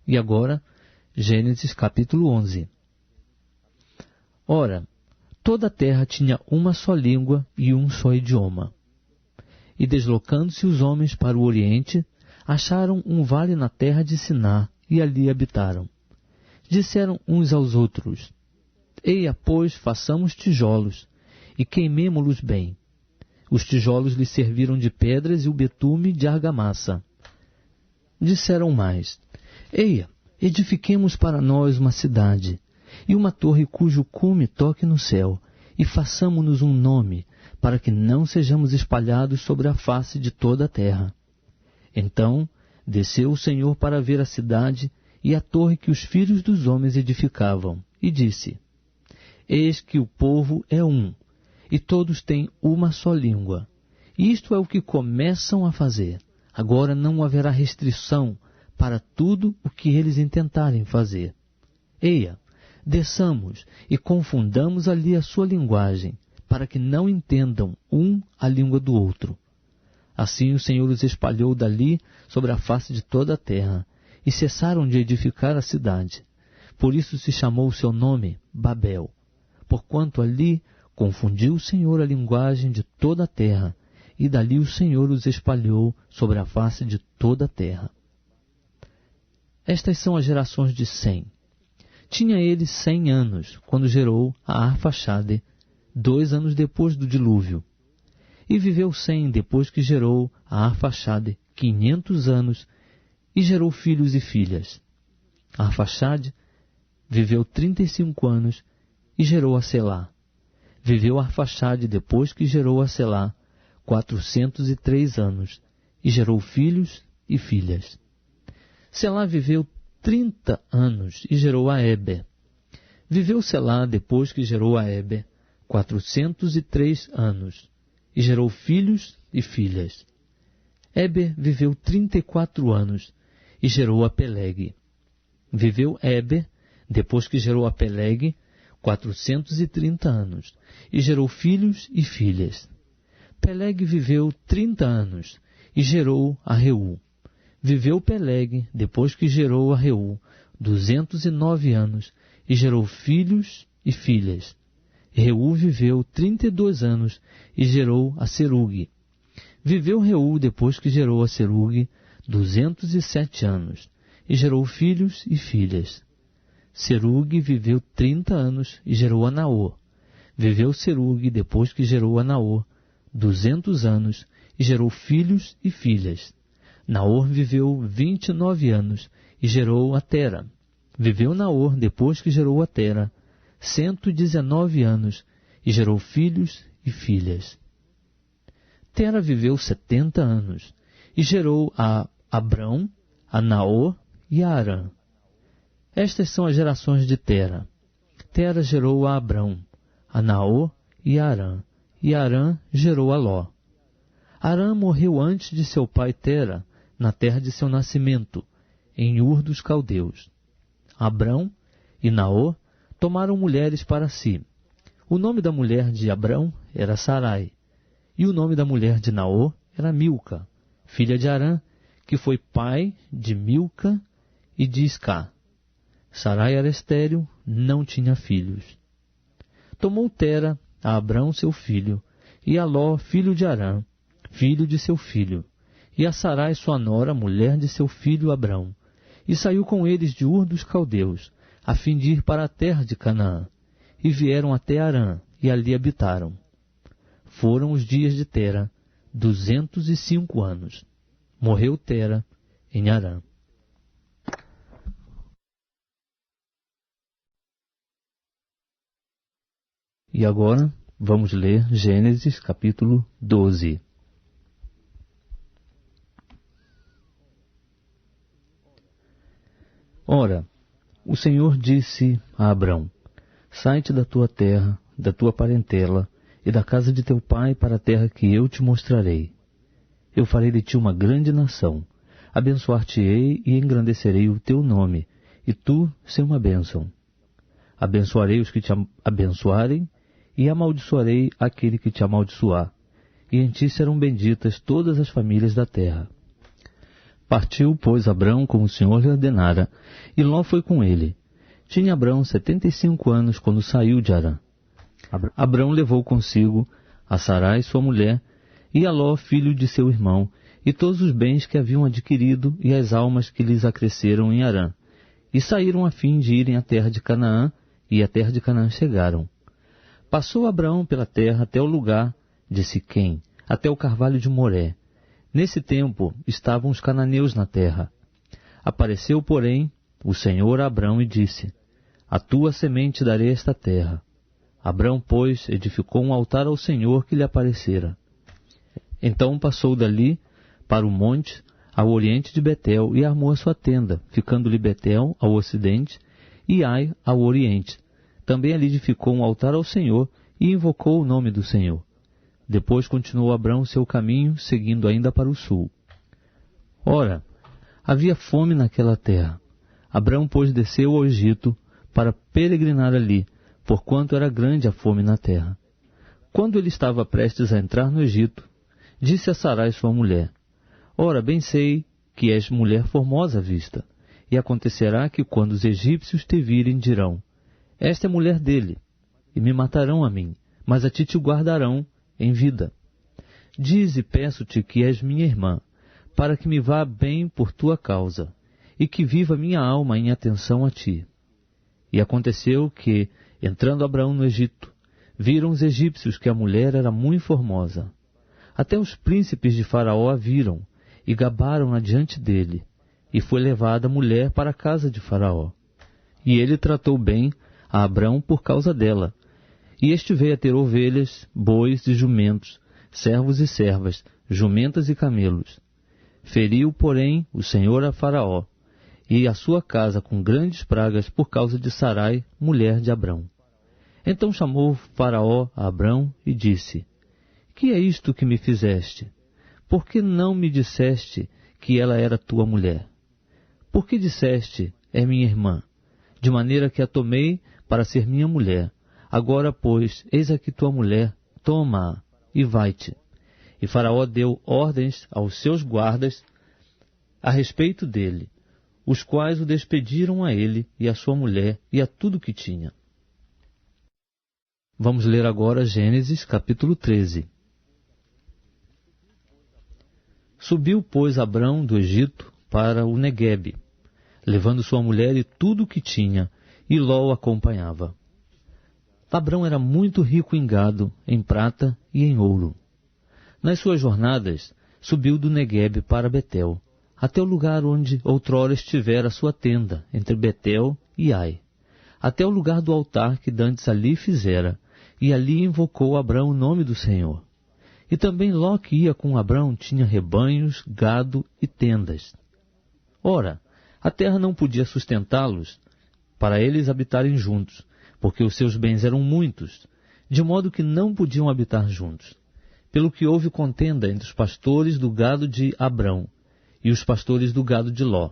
E agora, Gênesis capítulo 11. Ora, toda a terra tinha uma só língua e um só idioma. E deslocando-se os homens para o oriente, acharam um vale na terra de Siná e ali habitaram. Disseram uns aos outros: Eia, pois, façamos tijolos e queimemo-los bem. Os tijolos lhes serviram de pedras e o betume de argamassa. Disseram mais: Eia, edifiquemos para nós uma cidade e uma torre cujo cume toque no céu, e façamo-nos um nome, para que não sejamos espalhados sobre a face de toda a terra. Então desceu o Senhor para ver a cidade e a torre que os filhos dos homens edificavam, e disse: Eis que o povo é um, e todos têm uma só língua. Isto é o que começam a fazer. Agora não haverá restrição para tudo o que eles intentarem fazer. Eia, desçamos e confundamos ali a sua linguagem, para que não entendam um a língua do outro. Assim o Senhor os espalhou dali sobre a face de toda a terra, e cessaram de edificar a cidade. Por isso se chamou o seu nome Babel, porquanto ali confundiu o Senhor a linguagem de toda a terra, e dali o Senhor os espalhou sobre a face de toda a terra. Estas são as gerações de Sem. Tinha ele 100 anos, quando gerou a Arfaxade, 2 anos depois do dilúvio. E viveu Sem, depois que gerou a Arfaxade, 500 anos, e gerou filhos e filhas. Arfaxade viveu 35 anos, e gerou a Selá. Viveu Arfaxade, depois que gerou a Selá, 403 anos, e gerou filhos e filhas. Selá viveu 30 anos, e gerou a Éber. Viveu Selá, depois que gerou a Éber, 403 anos, e gerou filhos e filhas. Éber viveu 34 anos, e gerou a Peleg. Viveu Éber, depois que gerou a Peleg, 430 anos, e gerou filhos e filhas. Peleg viveu 30 anos, e gerou a Reu. Viveu Peleg, depois que gerou a Reu, 209 anos, e gerou filhos e filhas. Reu viveu 32 anos, e gerou a Serugue. Viveu Reu, depois que gerou a Serugue, 207 anos, e gerou filhos e filhas. Serugue viveu 30 anos, e gerou a Naor. Viveu Serugue, depois que gerou a Naor, 200 anos, e gerou filhos e filhas. Naor viveu 29 anos, e gerou a Tera. Viveu Naor, depois que gerou a Tera, 119 anos, e gerou filhos e filhas. Tera viveu 70 anos, e gerou a Abrão, a Naor e a Arã. Estas são as gerações de Tera. Tera gerou a Abrão, a Naor e a Arã, e Arã gerou a Ló. Arã morreu antes de seu pai Tera, na terra de seu nascimento, em Ur dos Caldeus. Abrão e Naor tomaram mulheres para si. O nome da mulher de Abrão era Sarai, e o nome da mulher de Naor era Milca, filha de Arã, que foi pai de Milca e de Iscá. Sarai era estéril, não tinha filhos. Tomou Tera a Abrão seu filho, e a Ló, filho de Arã, filho de seu filho, e a Sarai sua nora, mulher de seu filho Abrão, e saiu com eles de Ur dos Caldeus, a fim de ir para a terra de Canaã, e vieram até Arã, e ali habitaram. Foram os dias de Tera, 205 anos. Morreu Tera em Arã. E agora vamos ler Gênesis capítulo 12. Ora, o Senhor disse a Abrão: Sai-te da tua terra, da tua parentela e da casa de teu pai para a terra que eu te mostrarei. Eu farei de ti uma grande nação, abençoar-te-ei e engrandecerei o teu nome, e tu ser uma bênção. Abençoarei os que te abençoarem, e amaldiçoarei aquele que te amaldiçoar, e em ti serão benditas todas as famílias da terra. Partiu, pois, Abrão como o Senhor lhe ordenara, e Ló foi com ele. Tinha Abrão 75 anos quando saiu de Harã. Abrão levou consigo a Sarai, sua mulher, e a Ló, filho de seu irmão, e todos os bens que haviam adquirido e as almas que lhes acresceram em Harã. E saíram a fim de irem à terra de Canaã, e à terra de Canaã chegaram. Passou Abraão pela terra até o lugar de Siquém, até o carvalho de Moré. Nesse tempo estavam os cananeus na terra. Apareceu, porém, o Senhor a Abrão e disse: A tua semente darei esta terra. Abrão, pois, edificou um altar ao Senhor que lhe aparecera. Então passou dali para o monte, ao oriente de Betel, e armou a sua tenda, ficando-lhe Betel ao ocidente e Ai ao oriente. Também ali edificou um altar ao Senhor e invocou o nome do Senhor. Depois continuou Abrão seu caminho, seguindo ainda para o sul. Ora, havia fome naquela terra. Abrão, pois, desceu ao Egito para peregrinar ali, porquanto era grande a fome na terra. Quando ele estava prestes a entrar no Egito, disse a Sarai sua mulher: Ora, bem sei que és mulher formosa à vista, e acontecerá que quando os egípcios te virem dirão: Esta é mulher dele, e me matarão a mim, mas a ti te guardarão em vida. Dize, peço-te, que és minha irmã, para que me vá bem por tua causa, e que viva minha alma em atenção a ti. E aconteceu que, entrando Abraão no Egito, viram os egípcios que a mulher era muito formosa. Até os príncipes de Faraó a viram, e gabaram-na diante dele, e foi levada a mulher para a casa de Faraó. E ele tratou bem a Abrão por causa dela. E este veio a ter ovelhas, bois e jumentos, servos e servas, jumentas e camelos. Feriu, porém, o Senhor a Faraó, e a sua casa com grandes pragas por causa de Sarai, mulher de Abrão. Então chamou Faraó a Abrão e disse: Que é isto que me fizeste? Por que não me disseste que ela era tua mulher? Por que disseste: É minha irmã? De maneira que a tomei para ser minha mulher. Agora, pois, eis aqui tua mulher, toma-a e vai-te. E Faraó deu ordens aos seus guardas a respeito dele, os quais o despediram a ele e a sua mulher e a tudo que tinha. Vamos ler agora Gênesis capítulo 13. Subiu, pois, Abrão do Egito para o Neguebe, levando sua mulher e tudo o que tinha, e Ló o acompanhava. Abrão era muito rico em gado, em prata e em ouro. Nas suas jornadas, subiu do Neguebe para Betel, até o lugar onde outrora estivera a sua tenda, entre Betel e Ai, até o lugar do altar que dantes ali fizera, e ali invocou Abrão o nome do Senhor. E também Ló, que ia com Abrão, tinha rebanhos, gado e tendas. Ora, a terra não podia sustentá-los, para eles habitarem juntos, porque os seus bens eram muitos, de modo que não podiam habitar juntos. Pelo que houve contenda entre os pastores do gado de Abrão e os pastores do gado de Ló.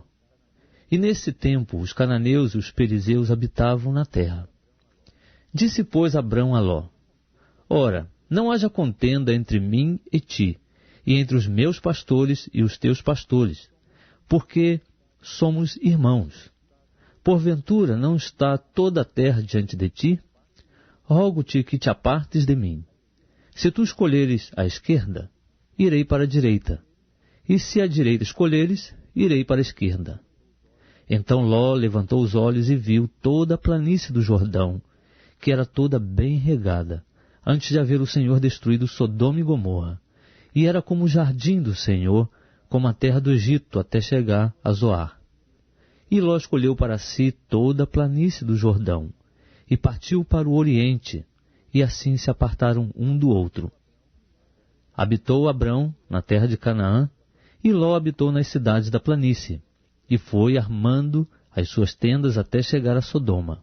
E nesse tempo os cananeus e os perizeus habitavam na terra. Disse, pois, Abrão a Ló: Ora, não haja contenda entre mim e ti, e entre os meus pastores e os teus pastores, porque somos irmãos. Porventura não está toda a terra diante de ti? Rogo-te que te apartes de mim. Se tu escolheres a esquerda, irei para a direita, e se a direita escolheres, irei para a esquerda. Então Ló levantou os olhos e viu toda a planície do Jordão, que era toda bem regada, antes de haver o Senhor destruído Sodoma e Gomorra, e era como o jardim do Senhor, como a terra do Egito, até chegar a Zoar. E Ló escolheu para si toda a planície do Jordão, e partiu para o oriente, e assim se apartaram um do outro. Habitou Abrão na terra de Canaã, e Ló habitou nas cidades da planície, e foi armando as suas tendas até chegar a Sodoma.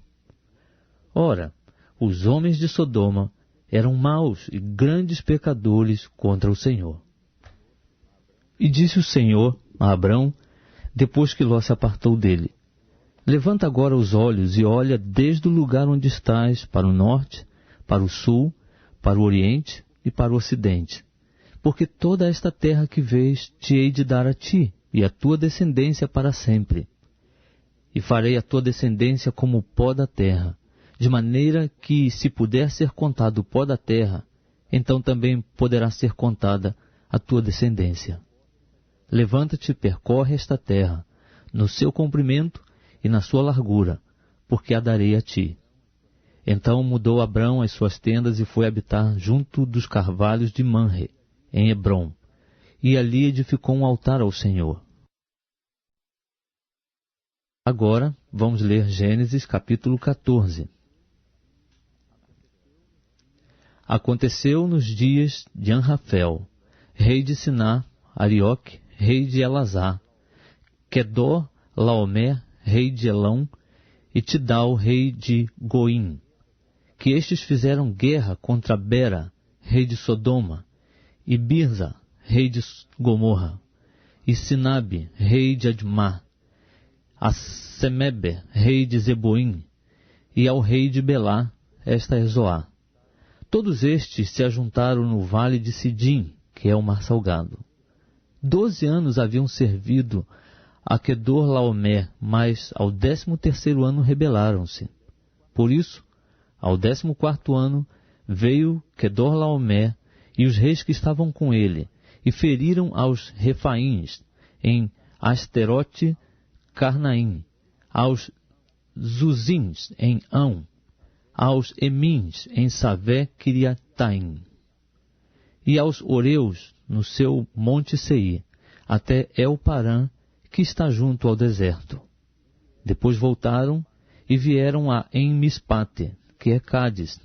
Ora, os homens de Sodoma eram maus e grandes pecadores contra o Senhor. E disse o Senhor a Abrão, depois que Ló se apartou dele: Levanta agora os olhos e olha desde o lugar onde estás para o norte, para o sul, para o oriente e para o ocidente. Porque toda esta terra que vês te hei de dar a ti e a tua descendência para sempre. E farei a tua descendência como o pó da terra, de maneira que, se puder ser contado o pó da terra, então também poderá ser contada a tua descendência. Levanta-te e percorre esta terra, no seu comprimento e na sua largura, porque a darei a ti. Então mudou Abrão as suas tendas e foi habitar junto dos carvalhos de Manre, em Hebrom, e ali edificou um altar ao Senhor. Agora vamos ler Gênesis capítulo 14. Aconteceu nos dias de Anrafel, rei de Siná, Arioque, rei de Elazar, Quedor, Laomer, rei de Elão, e Tidal, rei de Goim, que estes fizeram guerra contra Bera, rei de Sodoma, e Birza, rei de Gomorra, e Sinabe, rei de Admá, a Semebe, rei de Zeboim, e ao rei de Belá, esta é Zoá. Todos estes se ajuntaram no vale de Sidim, que é o mar salgado. 12 anos haviam servido a Quedor-Laomer, mas ao 13º ano rebelaram-se. Por isso, ao 14º ano, veio Quedor-Laomer e os reis que estavam com ele, e feriram aos Refaíns em Asterote Carnaim, aos Zuzins em Ão, aos Emins em Savé Kiriataim, e aos Oreus no seu monte Seir, até El-Parã, que está junto ao deserto. Depois voltaram e vieram a En-Mispate, que é Cádiz,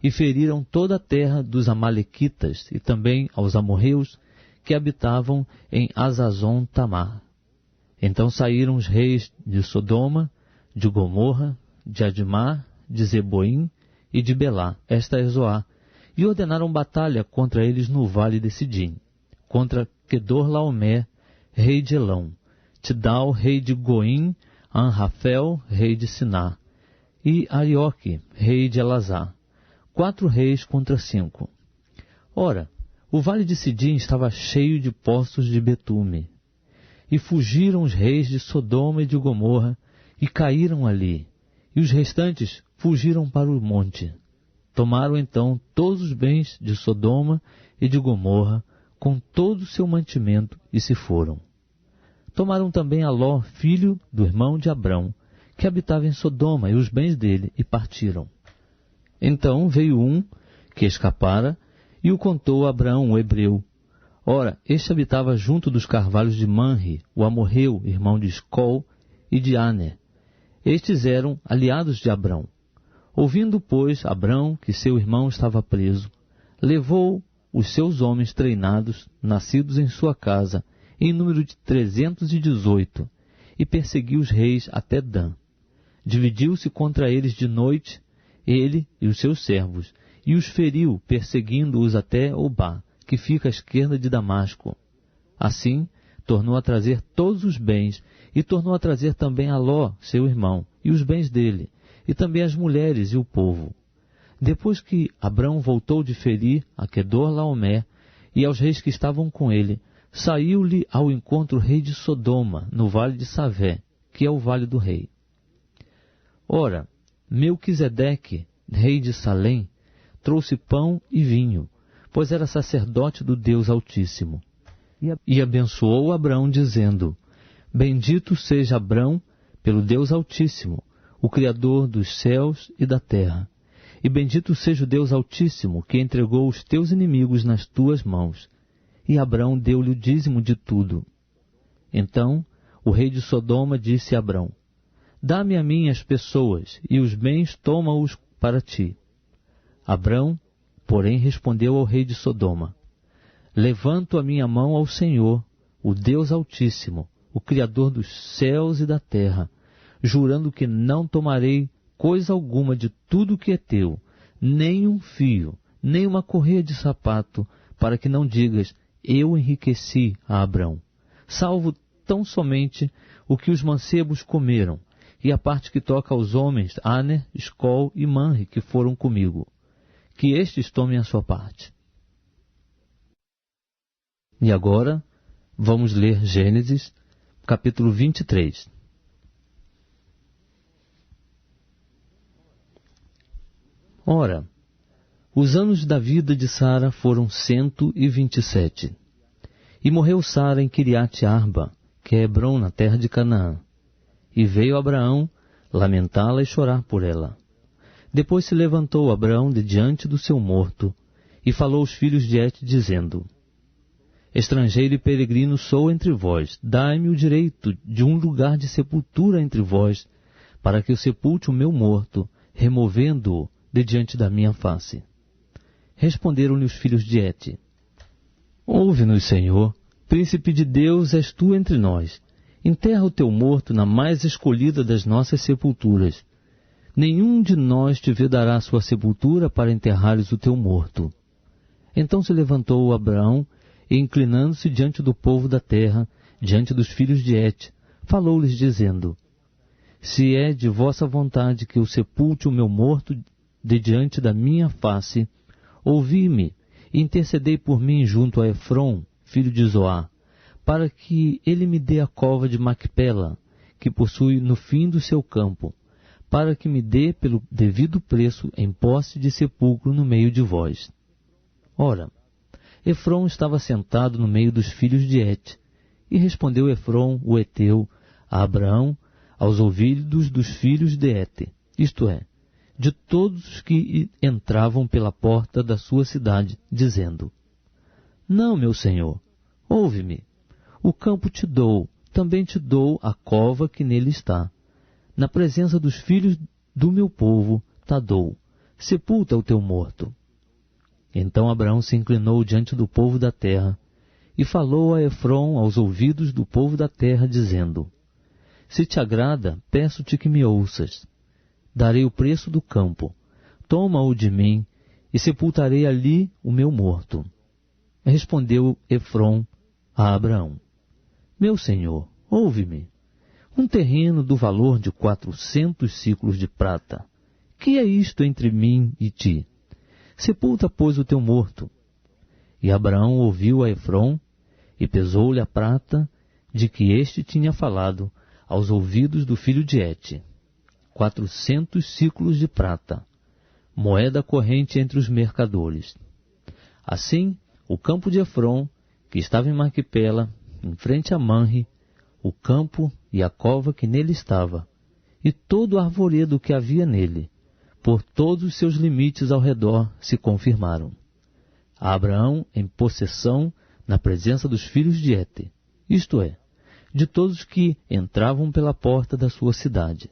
e feriram toda a terra dos Amalequitas e também aos amorreus que habitavam em Azazon Tamar. Então saíram os reis de Sodoma, de Gomorra, de Admá, de Zeboim e de Belá, esta é Zoá, e ordenaram batalha contra eles no vale de Sidim, contra Quedor-Laomer, rei de Elão, Tidal, rei de Goim, Anrafel, rei de Siná, e Arioque, rei de Elazar, 4 reis contra 5. Ora, o vale de Sidim estava cheio de poços de betume, e fugiram os reis de Sodoma e de Gomorra, e caíram ali, e os restantes fugiram para o monte. Tomaram então todos os bens de Sodoma e de Gomorra, com todo o seu mantimento, e se foram. Tomaram também a Ló, filho do irmão de Abrão, que habitava em Sodoma, e os bens dele, e partiram. Então veio um que escapara, e o contou a Abrão, o hebreu. Ora, este habitava junto dos carvalhos de Manre, o amorreu, irmão de Escol e de Aner. Estes eram aliados de Abrão. Ouvindo, pois, Abrão que seu irmão estava preso, levou os seus homens treinados, nascidos em sua casa, em número de 318, e perseguiu os reis até Dan. Dividiu-se contra eles de noite, ele e os seus servos, e os feriu, perseguindo-os até Obá, que fica à esquerda de Damasco. Assim, tornou a trazer todos os bens, e tornou a trazer também a Ló, seu irmão, e os bens dele, e também as mulheres e o povo. Depois que Abrão voltou de ferir a Quedor-Laomer e aos reis que estavam com ele, saiu-lhe ao encontro o rei de Sodoma, no vale de Savé, que é o vale do rei. Ora, Melquisedeque, rei de Salém, trouxe pão e vinho, pois era sacerdote do Deus Altíssimo. E abençoou Abrão, dizendo: Bendito seja Abrão pelo Deus Altíssimo, o Criador dos céus e da terra. E bendito seja o Deus Altíssimo, que entregou os teus inimigos nas tuas mãos. E Abrão deu-lhe o dízimo de tudo. Então o rei de Sodoma disse a Abrão: Dá-me a mim as pessoas, e os bens toma-os para ti. Abrão, porém, respondeu ao rei de Sodoma: Levanto a minha mão ao Senhor, o Deus Altíssimo, o Criador dos céus e da terra, jurando que não tomarei coisa alguma de tudo que é teu, nem um fio, nem uma correia de sapato, para que não digas: eu enriqueci a Abrão, salvo tão somente o que os mancebos comeram, e a parte que toca aos homens, Aner, Escol e Manre, que foram comigo, que estes tomem a sua parte. E agora, vamos ler Gênesis, capítulo 23. Ora, os anos da vida de Sara foram 127. E morreu Sara em Quiriate Arba, que é Hebrom, na terra de Canaã. E veio Abraão lamentá-la e chorar por ela. Depois se levantou Abraão de diante do seu morto, e falou aos filhos de Et, dizendo: Estrangeiro e peregrino sou entre vós, dai-me o direito de um lugar de sepultura entre vós, para que eu sepulte o meu morto, removendo-o de diante da minha face. Responderam-lhe os filhos de Et: Ouve-nos, Senhor, príncipe de Deus és tu entre nós. Enterra o teu morto na mais escolhida das nossas sepulturas. Nenhum de nós te vedará sua sepultura para enterrares o teu morto. Então se levantou Abraão, e inclinando-se diante do povo da terra, diante dos filhos de Et, falou-lhes dizendo: Se é de vossa vontade que eu sepulte o meu morto de diante da minha face, ouvi-me e intercedei por mim junto a Efrom, filho de Zoar, para que ele me dê a cova de Macpela, que possui no fim do seu campo, para que me dê pelo devido preço em posse de sepulcro no meio de vós. Ora, Efrom estava sentado no meio dos filhos de Et, e respondeu Efrom, o heteu, a Abraão, aos ouvidos dos filhos de Et, isto é, de todos os que entravam pela porta da sua cidade, dizendo: Não, meu senhor, ouve-me. O campo te dou, também te dou a cova que nele está. Na presença dos filhos do meu povo, te dou. Sepulta o teu morto. Então Abraão se inclinou diante do povo da terra, e falou a Efrom aos ouvidos do povo da terra, dizendo: Se te agrada, peço-te que me ouças. Darei o preço do campo, toma-o de mim, e sepultarei ali o meu morto. Respondeu Efrom a Abraão: Meu senhor, ouve-me. Um terreno do valor de 400 siclos de prata. Que é isto entre mim e ti? Sepulta, pois, o teu morto. E Abraão ouviu a Efrom, e pesou-lhe a prata de que este tinha falado aos ouvidos do filho de Et. 400 siclos de prata, moeda corrente entre os mercadores. Assim, o campo de Efrom, que estava em Macpela, em frente a Manre, o campo e a cova que nele estava, e todo o arvoredo que havia nele, por todos os seus limites ao redor, se confirmaram. A Abraão em possessão na presença dos filhos de Et, isto é, de todos que entravam pela porta da sua cidade.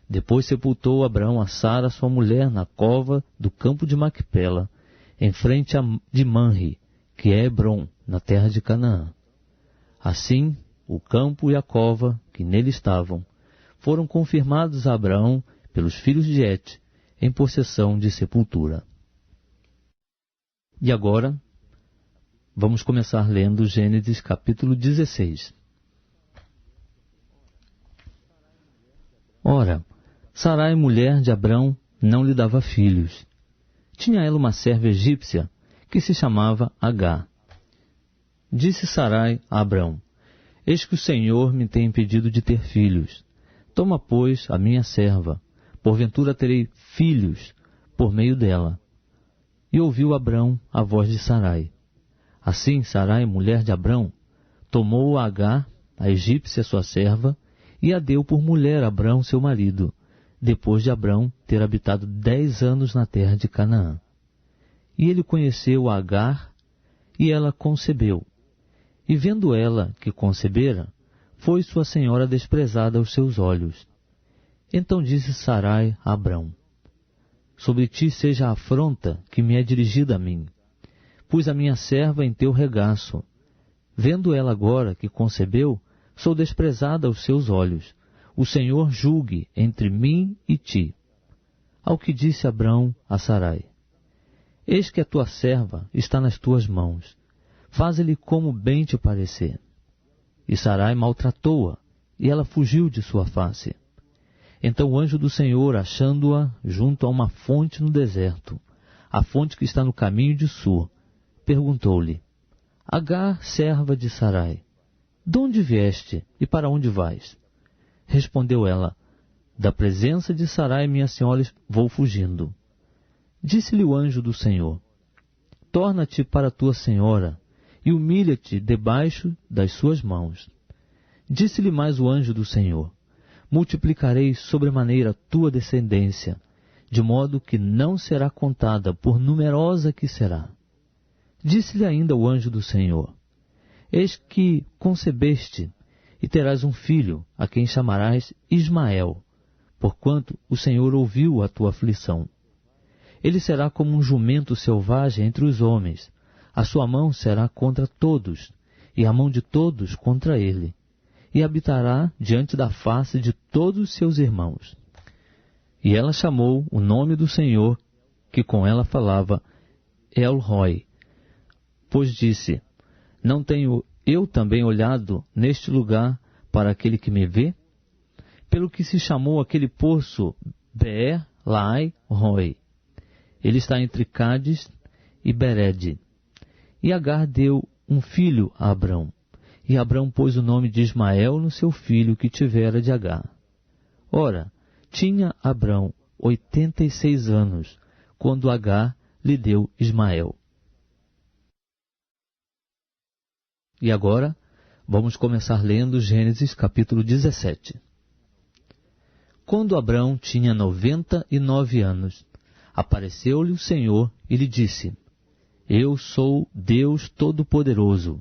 Depois sepultou Abraão a Sara, sua mulher, na cova do campo de Macpela, em frente de Manre, que é Hebrom, na terra de Canaã. Assim, o campo e a cova que nele estavam foram confirmados a Abraão pelos filhos de Et, em possessão de sepultura. E agora, vamos começar lendo Gênesis capítulo 16. Ora, Sarai, mulher de Abrão, não lhe dava filhos. Tinha ela uma serva egípcia, que se chamava Agar. Disse Sarai a Abrão: Eis que o Senhor me tem impedido de ter filhos. Toma, pois, a minha serva, porventura terei filhos por meio dela. E ouviu Abrão a voz de Sarai. Assim Sarai, mulher de Abrão, tomou a Agar, a egípcia sua serva, e a deu por mulher a Abrão, seu marido, depois de Abrão ter habitado 10 anos na terra de Canaã. E ele conheceu a Agar, e ela concebeu. E vendo ela que concebera, foi sua senhora desprezada aos seus olhos. Então disse Sarai a Abrão: Sobre ti seja a afronta que me é dirigida a mim. Pus a minha serva em teu regaço. Vendo ela agora que concebeu, sou desprezada aos seus olhos. O Senhor julgue entre mim e ti. Ao que disse Abrão a Sarai: Eis que a tua serva está nas tuas mãos. Faze-lhe como bem te parecer. E Sarai maltratou-a, e ela fugiu de sua face. Então o anjo do Senhor, achando-a junto a uma fonte no deserto, a fonte que está no caminho de Sur, perguntou-lhe: Agar, serva de Sarai, de onde vieste e para onde vais? Respondeu ela, da presença de Sarai, minha senhora, vou fugindo. Disse-lhe o anjo do Senhor, torna-te para tua senhora e humilha-te debaixo das suas mãos. Disse-lhe mais o anjo do Senhor, multiplicarei sobremaneira a tua descendência, de modo que não será contada, por numerosa que será. Disse-lhe ainda o anjo do Senhor, eis que concebeste e terás um filho, a quem chamarás Ismael, porquanto o Senhor ouviu a tua aflição. Ele será como um jumento selvagem entre os homens, a sua mão será contra todos, e a mão de todos contra ele, e habitará diante da face de todos os seus irmãos. E ela chamou o nome do Senhor, que com ela falava, El-Roi, pois disse, não tenho eu também olhado neste lugar para aquele que me vê? Pelo que se chamou aquele poço Beer-Lahai-Roi. Ele está entre Cádiz e Berede. E Agar deu um filho a Abrão, e Abrão pôs o nome de Ismael no seu filho que tivera de Agar. Ora, tinha Abrão 86 anos, quando Agar lhe deu Ismael. E agora, vamos começar lendo Gênesis capítulo 17. Quando Abrão tinha 99 anos, apareceu-lhe o Senhor e lhe disse, eu sou Deus Todo-Poderoso,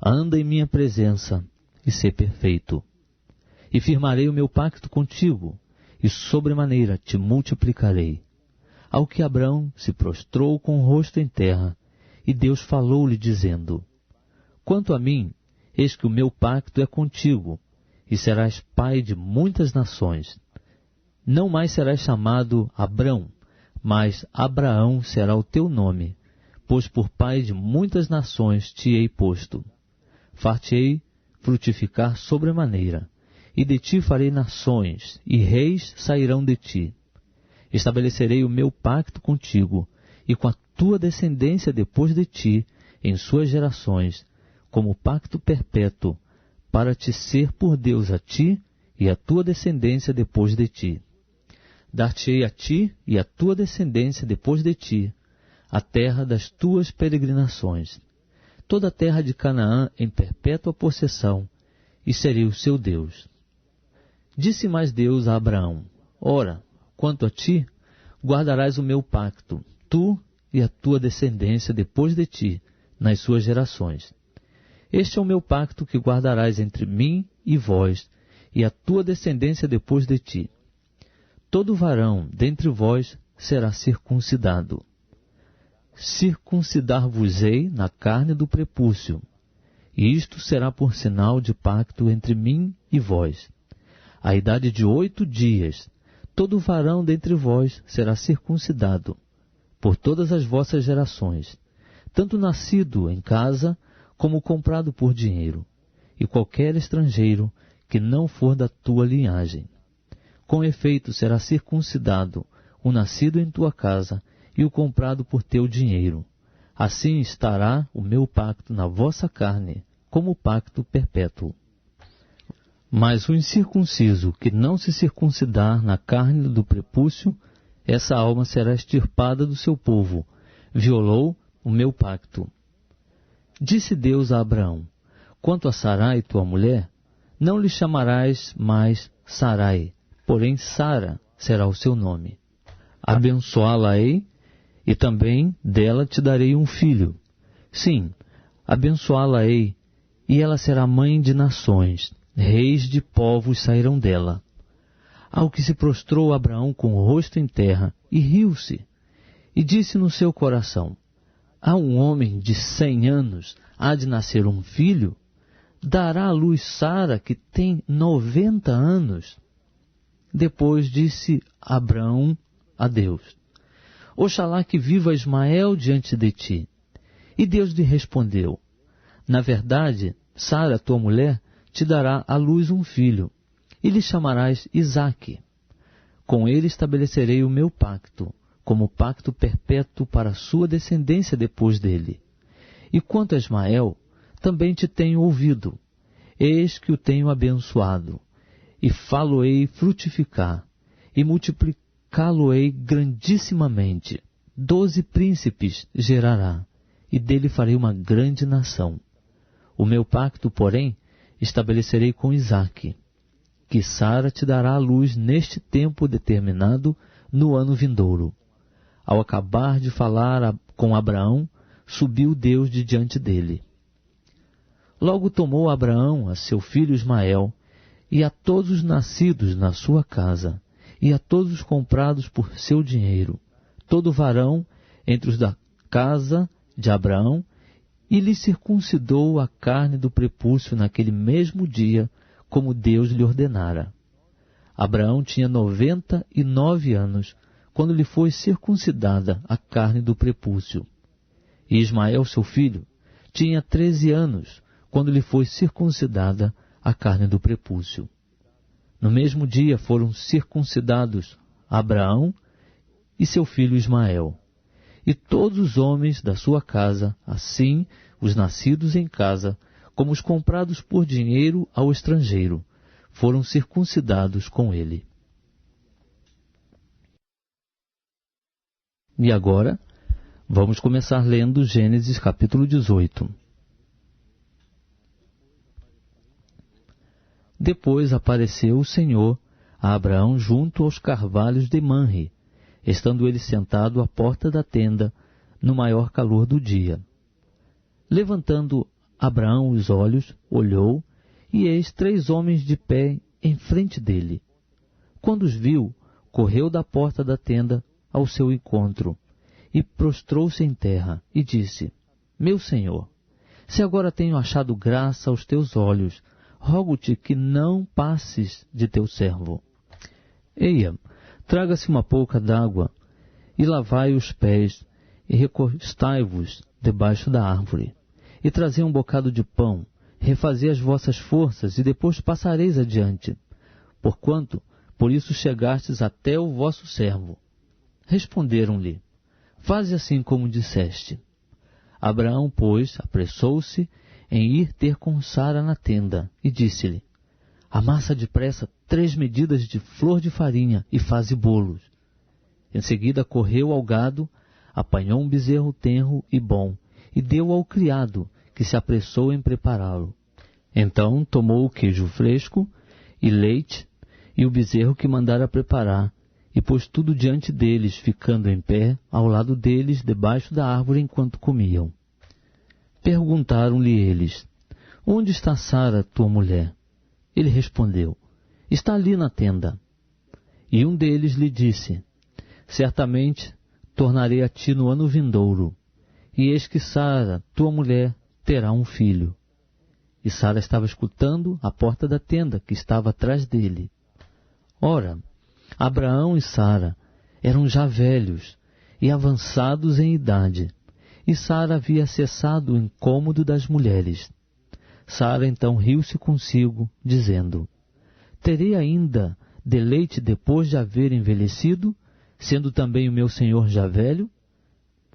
anda em minha presença e sê perfeito. E firmarei o meu pacto contigo, e sobremaneira te multiplicarei. Ao que Abrão se prostrou com o rosto em terra, e Deus falou-lhe dizendo, quanto a mim, eis que o meu pacto é contigo, e serás pai de muitas nações. Não mais serás chamado Abrão, mas Abraão será o teu nome, pois por pai de muitas nações te hei posto. Far-te-ei frutificar sobremaneira, e de ti farei nações, e reis sairão de ti. Estabelecerei o meu pacto contigo, e com a tua descendência depois de ti, em suas gerações, como pacto perpétuo, para te ser por Deus a ti e a tua descendência depois de ti. Dar-te-ei a ti e a tua descendência depois de ti, a terra das tuas peregrinações, toda a terra de Canaã em perpétua possessão, e serei o seu Deus. Disse mais Deus a Abraão, ora, quanto a ti, guardarás o meu pacto, tu e a tua descendência depois de ti, nas suas gerações. Este é o meu pacto que guardarás entre mim e vós, e a tua descendência depois de ti. Todo varão dentre vós será circuncidado. Circuncidar-vos-ei na carne do prepúcio, e isto será por sinal de pacto entre mim e vós. À idade de 8 dias, todo varão dentre vós será circuncidado, por todas as vossas gerações, tanto nascido em casa, como comprado por dinheiro, e qualquer estrangeiro que não for da tua linhagem. Com efeito será circuncidado o nascido em tua casa e o comprado por teu dinheiro. Assim estará o meu pacto na vossa carne, como pacto perpétuo. Mas o incircunciso que não se circuncidar na carne do prepúcio, essa alma será extirpada do seu povo, violou o meu pacto. Disse Deus a Abraão, quanto a Sarai, tua mulher, não lhe chamarás mais Sarai, porém Sara será o seu nome. Abençoá-la-ei, e também dela te darei um filho. Sim, abençoá-la-ei, e ela será mãe de nações, reis de povos sairão dela. Ao que se prostrou Abraão com o rosto em terra, e riu-se, e disse no seu coração, a um homem de 100 anos há de nascer um filho? Dará à luz Sara, que tem 90 anos? Depois disse Abraão a Deus, oxalá que viva Ismael diante de ti. E Deus lhe respondeu, na verdade, Sara, tua mulher, te dará à luz um filho, e lhe chamarás Isaque. Com ele estabelecerei o meu pacto, como pacto perpétuo para a sua descendência depois dele. E quanto a Ismael, também te tenho ouvido. Eis que o tenho abençoado, e fá-lo-ei frutificar, e multiplicá-lo-ei grandissimamente. 12 príncipes gerará, e dele farei uma grande nação. O meu pacto, porém, estabelecerei com Isaque, que Sara te dará à luz neste tempo determinado, no ano vindouro. Ao acabar de falar com Abraão, subiu Deus de diante dele. Logo tomou Abraão a seu filho Ismael, e a todos os nascidos na sua casa, e a todos os comprados por seu dinheiro, todo varão entre os da casa de Abraão, e lhe circuncidou a carne do prepúcio naquele mesmo dia, como Deus lhe ordenara. Abraão tinha 99 anos, quando lhe foi circuncidada a carne do prepúcio. E Ismael, seu filho, tinha 13 anos, quando lhe foi circuncidada a carne do prepúcio. No mesmo dia foram circuncidados Abraão e seu filho Ismael, e todos os homens da sua casa, assim os nascidos em casa, como os comprados por dinheiro ao estrangeiro, foram circuncidados com ele. E agora, vamos começar lendo Gênesis capítulo 18. Depois apareceu o Senhor a Abraão junto aos carvalhos de Manre, estando ele sentado à porta da tenda, no maior calor do dia. Levantando Abraão os olhos, olhou, e eis 3 homens de pé em frente dele. Quando os viu, correu da porta da tenda ao seu encontro, e prostrou-se em terra, e disse: Meu senhor, se agora tenho achado graça aos teus olhos, rogo-te que não passes de teu servo. Eia, traga-se uma pouca d'água, e lavai os pés, e recostai-vos debaixo da árvore, e trazei um bocado de pão, refazei as vossas forças, e depois passareis adiante, porquanto por isso chegastes até o vosso servo. Responderam-lhe: Faze assim como disseste. Abraão, pois, apressou-se em ir ter com Sara na tenda, e disse-lhe: Amassa depressa 3 medidas de flor de farinha e faze bolos. Em seguida correu ao gado, apanhou um bezerro tenro e bom, e deu ao criado, que se apressou em prepará-lo. Então tomou o queijo fresco e leite, e o bezerro que mandara preparar, e pôs tudo diante deles, ficando em pé, ao lado deles, debaixo da árvore, enquanto comiam. Perguntaram-lhe eles: Onde está Sara, tua mulher? Ele respondeu: Está ali na tenda. E um deles lhe disse: Certamente tornarei a ti no ano vindouro, e eis que Sara, tua mulher, terá um filho. E Sara estava escutando à porta da tenda, que estava atrás dele. Ora, Abraão e Sara eram já velhos e avançados em idade, e Sara havia cessado o incômodo das mulheres. Sara então riu-se consigo, dizendo: Terei ainda deleite depois de haver envelhecido, sendo também o meu senhor já velho?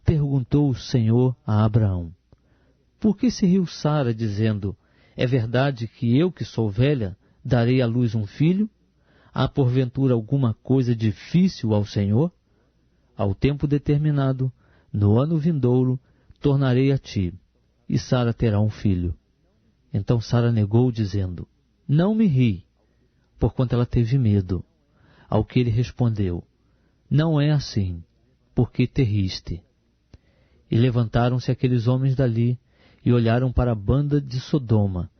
Perguntou o Senhor a Abraão: Por que se riu Sara, dizendo: É verdade que eu, que sou velha, darei à luz um filho? Há porventura alguma coisa difícil ao Senhor? Ao tempo determinado, no ano vindouro, tornarei a ti, e Sara terá um filho. Então Sara negou, dizendo: Não me ri, porquanto ela teve medo. Ao que ele respondeu: Não é assim, porque te riste. E levantaram-se aqueles homens dali, e olharam para a banda de Sodoma,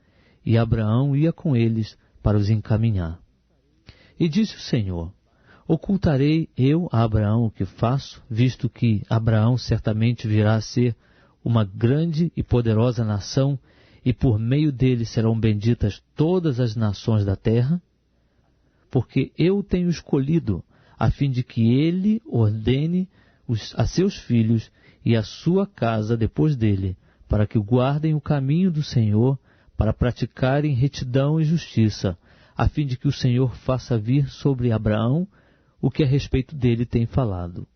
e Abraão ia com eles para os encaminhar. E disse o Senhor: Ocultarei eu a Abraão o que faço, visto que Abraão certamente virá a ser uma grande e poderosa nação, e por meio dele serão benditas todas as nações da terra? Porque eu o tenho escolhido, a fim de que ele ordene a seus filhos e a sua casa depois dele, para que guardem o caminho do Senhor, para praticarem retidão e justiça, a fim de que o Senhor faça vir sobre Abraão o que a respeito dele tem falado.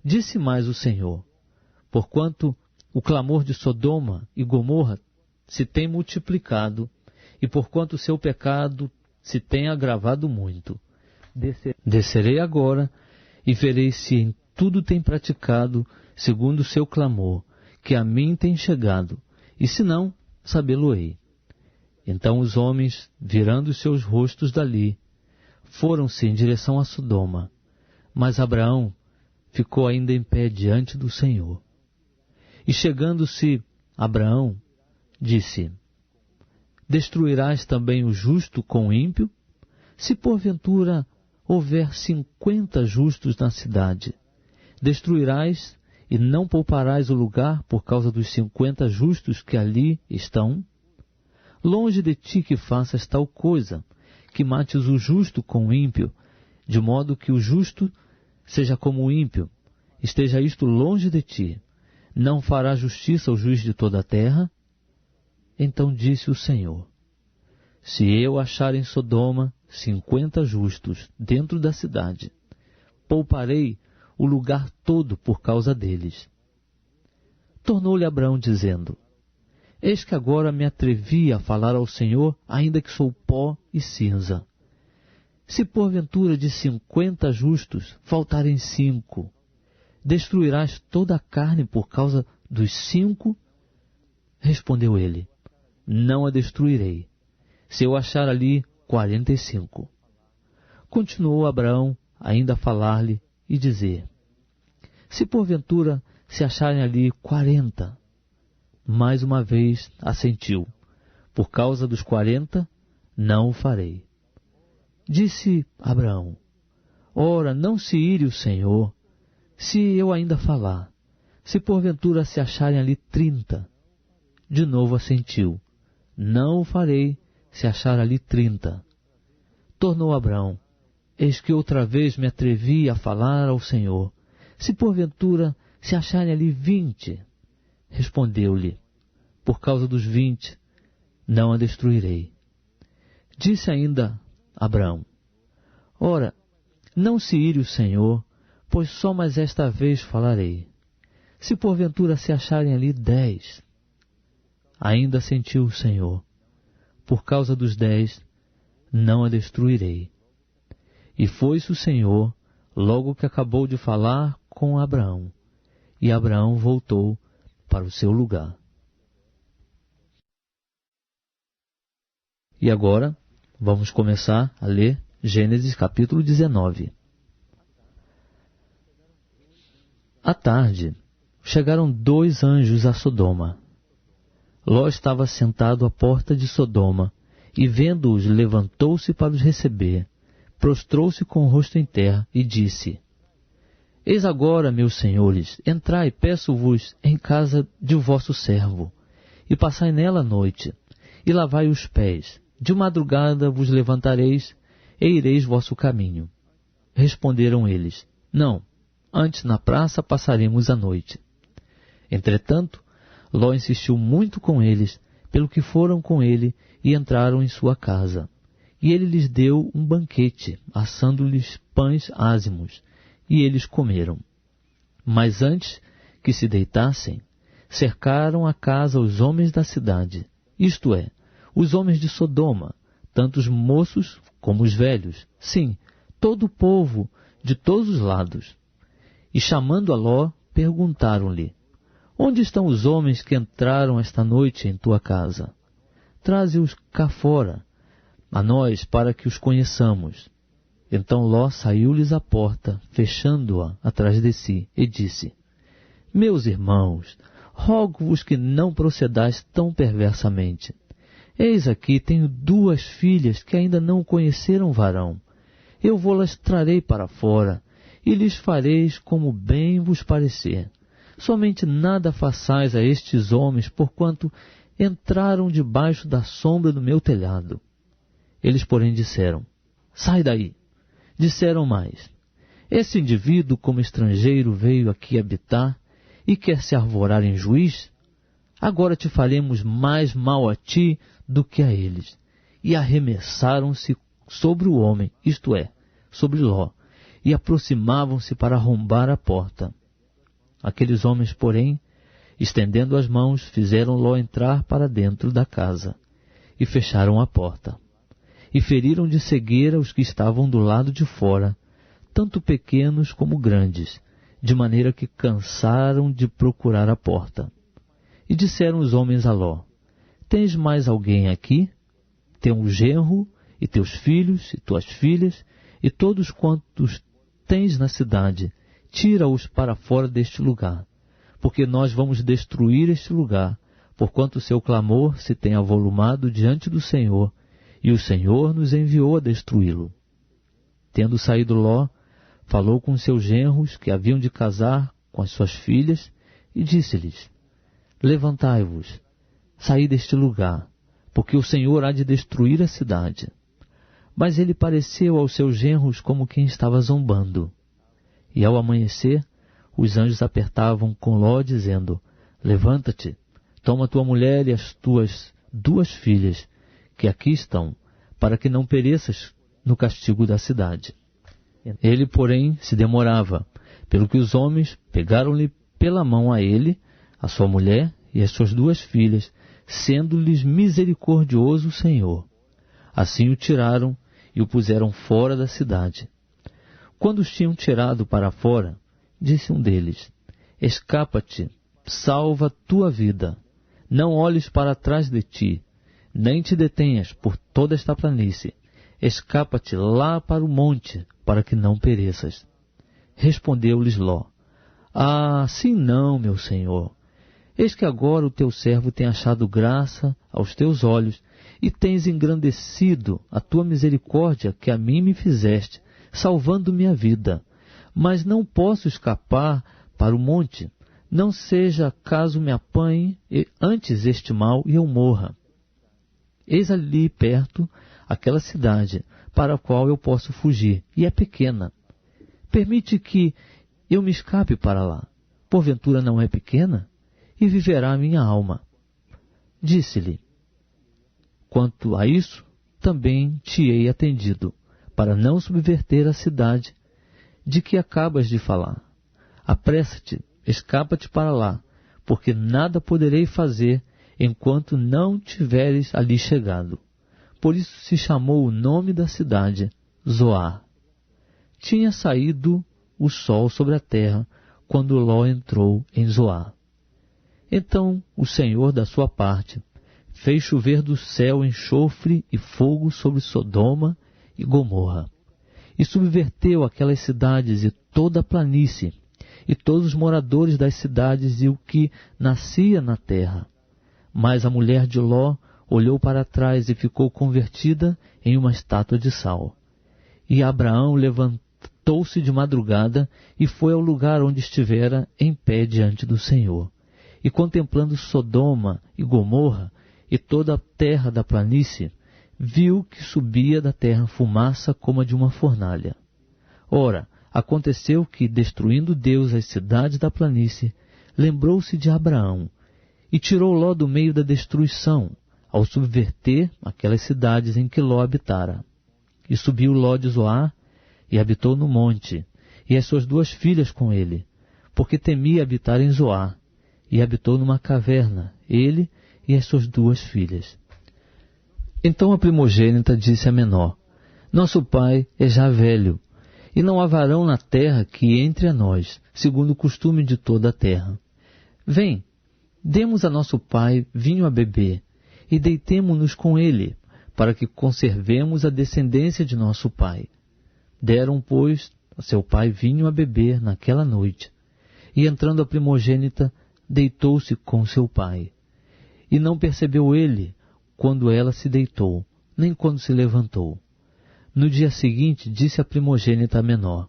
Disse mais o Senhor: Porquanto o clamor de Sodoma e Gomorra se tem multiplicado, e porquanto o seu pecado se tem agravado muito. Descerei agora e verei se em tudo tem praticado segundo o seu clamor, que a mim tem chegado, e se não, sabê-lo-ei. Então os homens, virando os seus rostos dali, foram-se em direção a Sodoma, mas Abraão ficou ainda em pé diante do Senhor. E chegando-se Abraão, disse: Destruirás também o justo com o ímpio? Se porventura houver 50 justos na cidade, destruirás e não pouparás o lugar por causa dos 50 justos que ali estão? Longe de ti que faças tal coisa, que mates o justo com o ímpio, de modo que o justo seja como o ímpio. Esteja isto longe de ti. Não fará justiça ao juiz de toda a terra? Então disse o Senhor: Se eu achar em Sodoma 50 justos dentro da cidade, pouparei o lugar todo por causa deles. Tornou-lhe Abraão dizendo: Eis que agora me atrevi a falar ao Senhor, ainda que sou pó e cinza. Se porventura de 50 justos faltarem 5, destruirás toda a carne por causa dos 5? Respondeu ele: Não a destruirei, se eu achar ali 45. Continuou Abraão ainda a falar-lhe e dizer: Se porventura se acharem ali 40, mais uma vez assentiu: Por causa dos 40, não o farei. Disse Abraão: Ora, não se ire o Senhor, se eu ainda falar. Se porventura se acharem ali 30, de novo assentiu: Não o farei, se achar ali 30. Tornou Abraão: Eis que outra vez me atrevi a falar ao Senhor. Se porventura se acharem ali 20, respondeu-lhe: Por causa dos 20, não a destruirei. Disse ainda Abraão: Ora, não se ire o Senhor, pois só mais esta vez falarei. Se porventura se acharem ali 10, ainda assentiu o Senhor: Por causa dos 10, não a destruirei. E foi-se o Senhor, logo que acabou de falar com Abraão, e Abraão voltou para o seu lugar. E agora, vamos começar a ler Gênesis capítulo 19. À tarde, chegaram 2 anjos a Sodoma. Ló estava sentado à porta de Sodoma, e vendo-os, levantou-se para os receber, prostrou-se com o rosto em terra, e disse: Eis agora, meus senhores, entrai, peço-vos, em casa de vosso servo, e passai nela a noite, e lavai os pés. De madrugada vos levantareis, e ireis vosso caminho. Responderam eles: Não, antes na praça passaremos a noite. Entretanto, Ló insistiu muito com eles, pelo que foram com ele e entraram em sua casa. E ele lhes deu um banquete, assando-lhes pães ázimos, e eles comeram. Mas antes que se deitassem, cercaram a casa os homens da cidade, isto é, os homens de Sodoma, tanto os moços como os velhos, sim, todo o povo de todos os lados. E chamando a Ló, perguntaram-lhe: Onde estão os homens que entraram esta noite em tua casa? Traze-os cá fora, a nós, para que os conheçamos. Então Ló saiu-lhes à porta, fechando-a atrás de si, e disse: Meus irmãos, rogo-vos que não procedais tão perversamente. Eis aqui tenho 2 filhas que ainda não conheceram varão. Eu vou-las trarei para fora, e lhes fareis como bem vos parecer. Somente nada façais a estes homens, porquanto entraram debaixo da sombra do meu telhado. Eles, porém, disseram: Sai daí. Disseram mais: Esse indivíduo, como estrangeiro, veio aqui habitar e quer se arvorar em juiz? Agora te faremos mais mal a ti do que a eles. E arremessaram-se sobre o homem, isto é, sobre Ló, e aproximavam-se para arrombar a porta. Aqueles homens, porém, estendendo as mãos, fizeram Ló entrar para dentro da casa. e fecharam a porta. E feriram de cegueira os que estavam do lado de fora, tanto pequenos como grandes, de maneira que cansaram de procurar a porta. E disseram os homens a Ló: Tens mais alguém aqui? Teu genro, e teus filhos, e tuas filhas, e todos quantos tens na cidade, tira-os para fora deste lugar, porque nós vamos destruir este lugar, porquanto o seu clamor se tem avolumado diante do Senhor, e o Senhor nos enviou a destruí-lo. Tendo saído Ló, falou com seus genros que haviam de casar com as suas filhas, e disse-lhes: Levantai-vos, saí deste lugar, porque o Senhor há de destruir a cidade. Mas ele pareceu aos seus genros como quem estava zombando. E ao amanhecer, os anjos apertavam com Ló, dizendo: Levanta-te, toma tua mulher e as tuas 2 filhas, que aqui estão, para que não pereças no castigo da cidade. Ele, porém, se demorava, pelo que os homens pegaram-lhe pela mão a ele, a sua mulher e as suas 2 filhas, sendo-lhes misericordioso o Senhor. Assim o tiraram e o puseram fora da cidade. Quando os tinham tirado para fora, disse um deles: Escapa-te, salva tua vida, não olhes para trás de ti, nem te detenhas por toda esta planície. Escapa-te lá para o monte, para que não pereças. Respondeu-lhes Ló: sim não, meu senhor. Eis que agora o teu servo tem achado graça aos teus olhos, e tens engrandecido a tua misericórdia que a mim me fizeste, salvando-me a vida. Mas não posso escapar para o monte, não seja caso me apanhe antes este mal e eu morra. Eis ali perto aquela cidade, para a qual eu posso fugir, e é pequena. Permite que eu me escape para lá. Porventura não é pequena? E viverá a minha alma. Disse-lhe: Quanto a isso, também te hei atendido, para não subverter a cidade de que acabas de falar. Apressa-te, escapa-te para lá, porque nada poderei fazer enquanto não tiveres ali chegado. Por isso se chamou o nome da cidade Zoar. Tinha saído o sol sobre a terra quando Ló entrou em Zoar. Então o Senhor, da sua parte, fez chover do céu enxofre e fogo sobre Sodoma e Gomorra, e subverteu aquelas cidades e toda a planície, e todos os moradores das cidades e o que nascia na terra. Mas a mulher de Ló olhou para trás e ficou convertida em uma estátua de sal. E Abraão levantou-se de madrugada e foi ao lugar onde estivera em pé diante do Senhor. E contemplando Sodoma e Gomorra e toda a terra da planície, viu que subia da terra fumaça como a de uma fornalha. Ora, aconteceu que, destruindo Deus as cidades da planície, lembrou-se de Abraão, e tirou Ló do meio da destruição, ao subverter aquelas cidades em que Ló habitara. E subiu Ló de Zoar, e habitou no monte, e as suas 2 filhas com ele, porque temia habitar em Zoar, e habitou numa caverna, ele e as suas 2 filhas. Então a primogênita disse à menor: Nosso pai é já velho, e não há varão na terra que entre a nós, segundo o costume de toda a terra. Vem, demos a nosso pai vinho a beber, e deitemo-nos com ele, para que conservemos a descendência de nosso pai. Deram, pois, a seu pai vinho a beber naquela noite, e entrando a primogênita, deitou-se com seu pai. E não percebeu ele quando ela se deitou, nem quando se levantou. No dia seguinte, disse a primogênita menor: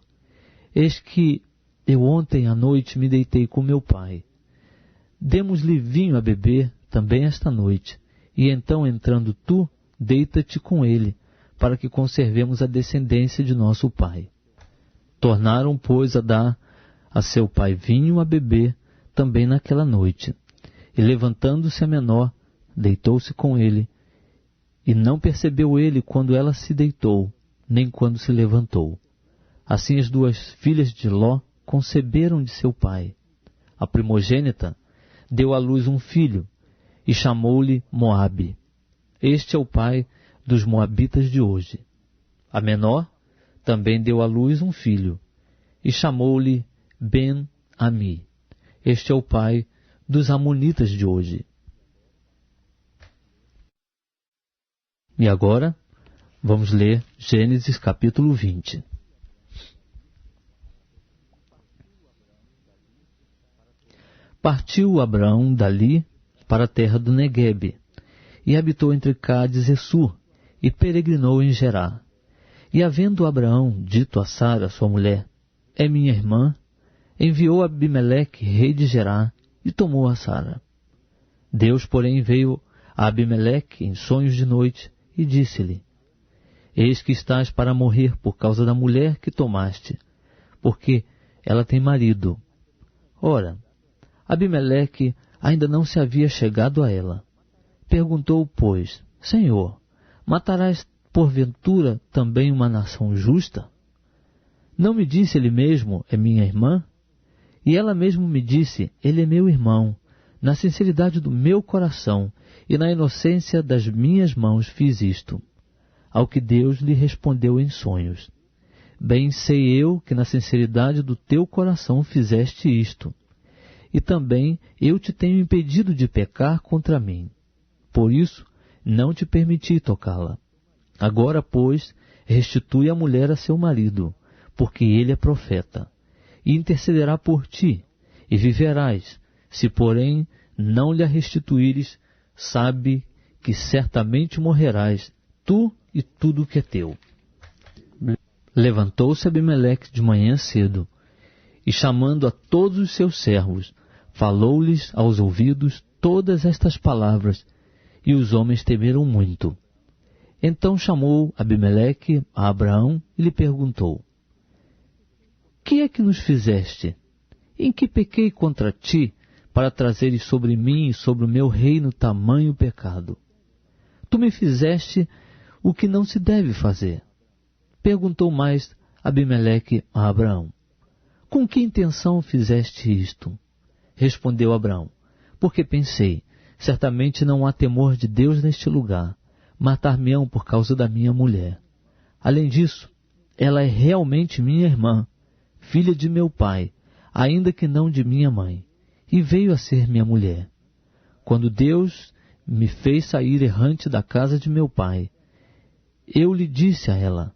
Eis que eu ontem à noite me deitei com meu pai. Demos-lhe vinho a beber também esta noite, e então, entrando tu, deita-te com ele, para que conservemos a descendência de nosso pai. Tornaram, pois, a dar a seu pai vinho a beber também naquela noite. E levantando-se a menor, deitou-se com ele, e não percebeu ele quando ela se deitou, nem quando se levantou. Assim as 2 filhas de Ló conceberam de seu pai. A primogênita deu à luz um filho, e chamou-lhe Moabe. Este é o pai dos moabitas de hoje. A menor também deu à luz um filho, e chamou-lhe Ben-Ami. Este é o pai dos amonitas de hoje. E agora, vamos ler Gênesis capítulo 20. Partiu Abraão dali para a terra do Neguebe, e habitou entre Cádiz e Sur, e peregrinou em Gerá. E havendo Abraão dito a Sara, sua mulher, é minha irmã, enviou Abimeleque, rei de Gerá, e tomou a Sara. Deus, porém, veio a Abimeleque em sonhos de noite, e disse-lhe, eis que estás para morrer por causa da mulher que tomaste, porque ela tem marido. Ora, Abimeleque ainda não se havia chegado a ela. Perguntou, pois, Senhor, matarás porventura também uma nação justa? Não me disse ele mesmo, é minha irmã? E ela mesmo me disse, ele é meu irmão. Na sinceridade do meu coração e na inocência das minhas mãos fiz isto. Ao que Deus lhe respondeu em sonhos. Bem sei eu que na sinceridade do teu coração fizeste isto. E também eu te tenho impedido de pecar contra mim. Por isso, não te permiti tocá-la. Agora, pois, restitui a mulher a seu marido, porque ele é profeta, e intercederá por ti, e viverás. Se, porém, não lhe a restituíres, sabe que certamente morrerás, tu e tudo o que é teu. Levantou-se Abimeleque de manhã cedo, e chamando a todos os seus servos, falou-lhes aos ouvidos todas estas palavras, e os homens temeram muito. Então chamou Abimeleque a Abraão e lhe perguntou, que é que nos fizeste? Em que pequei contra ti, para trazeres sobre mim e sobre o meu reino tamanho pecado? Tu me fizeste o que não se deve fazer. Perguntou mais Abimeleque a Abraão, com que intenção fizeste isto? Respondeu Abraão, porque pensei, certamente não há temor de Deus neste lugar, matar-me-ão por causa da minha mulher. Além disso, ela é realmente minha irmã, filha de meu pai, ainda que não de minha mãe, e veio a ser minha mulher. Quando Deus me fez sair errante da casa de meu pai, eu lhe disse a ela,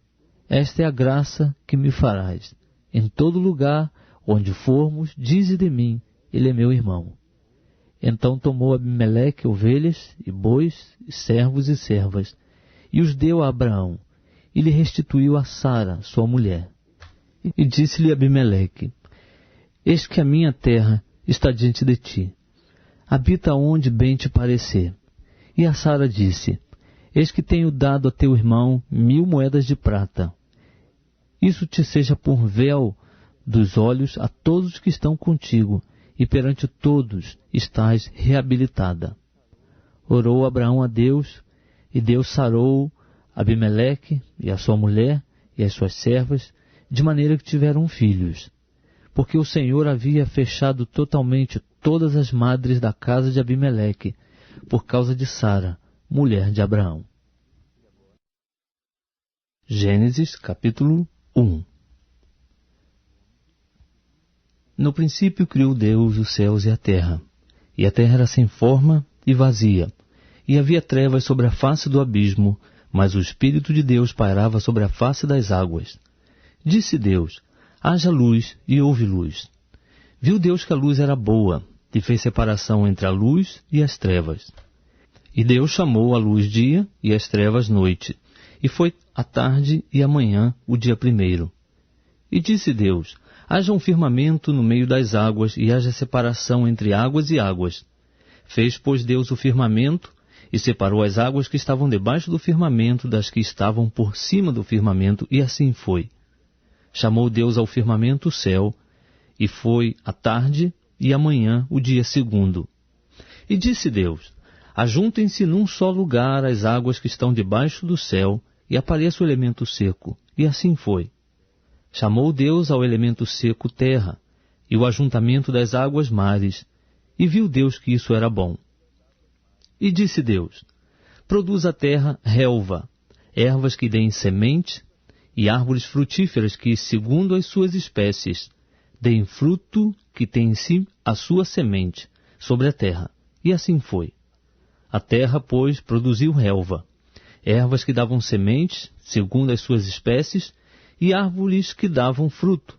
esta é a graça que me farás. Em todo lugar onde formos, dize de mim, ele é meu irmão. Então tomou Abimeleque ovelhas e bois, e servos e servas, e os deu a Abraão, e lhe restituiu a Sara, sua mulher. E disse-lhe Abimeleque, eis que a minha terra está diante de ti, habita onde bem te parecer. E a Sara disse, eis que tenho dado a teu irmão 1000 moedas de prata. Isso te seja por véu dos olhos a todos que estão contigo, e perante todos estás reabilitada. Orou Abraão a Deus, e Deus sarou Abimeleque e a sua mulher e as suas servas, de maneira que tiveram filhos, porque o Senhor havia fechado totalmente todas as madres da casa de Abimeleque, por causa de Sara, mulher de Abraão. Gênesis capítulo 1. No princípio criou Deus os céus e a terra era sem forma e vazia, e havia trevas sobre a face do abismo, mas o Espírito de Deus pairava sobre a face das águas. Disse Deus, haja luz, e houve luz. Viu Deus que a luz era boa, e fez separação entre a luz e as trevas. E Deus chamou a luz dia, e as trevas noite, e foi a tarde e a manhã o dia primeiro. E disse Deus, haja um firmamento no meio das águas, e haja separação entre águas e águas. Fez, pois, Deus o firmamento, e separou as águas que estavam debaixo do firmamento das que estavam por cima do firmamento, e assim foi. Chamou Deus ao firmamento o céu, e foi a tarde e a manhã o dia segundo. E disse Deus, ajuntem-se num só lugar as águas que estão debaixo do céu, e apareça o elemento seco. E assim foi. Chamou Deus ao elemento seco terra, e o ajuntamento das águas mares, e viu Deus que isso era bom. E disse Deus, Produz a terra relva, ervas que deem semente, e árvores frutíferas que, segundo as suas espécies, deem fruto que tem em si a sua semente sobre a terra. E assim foi. A terra, pois, produziu relva, ervas que davam sementes, segundo as suas espécies, e árvores que davam fruto,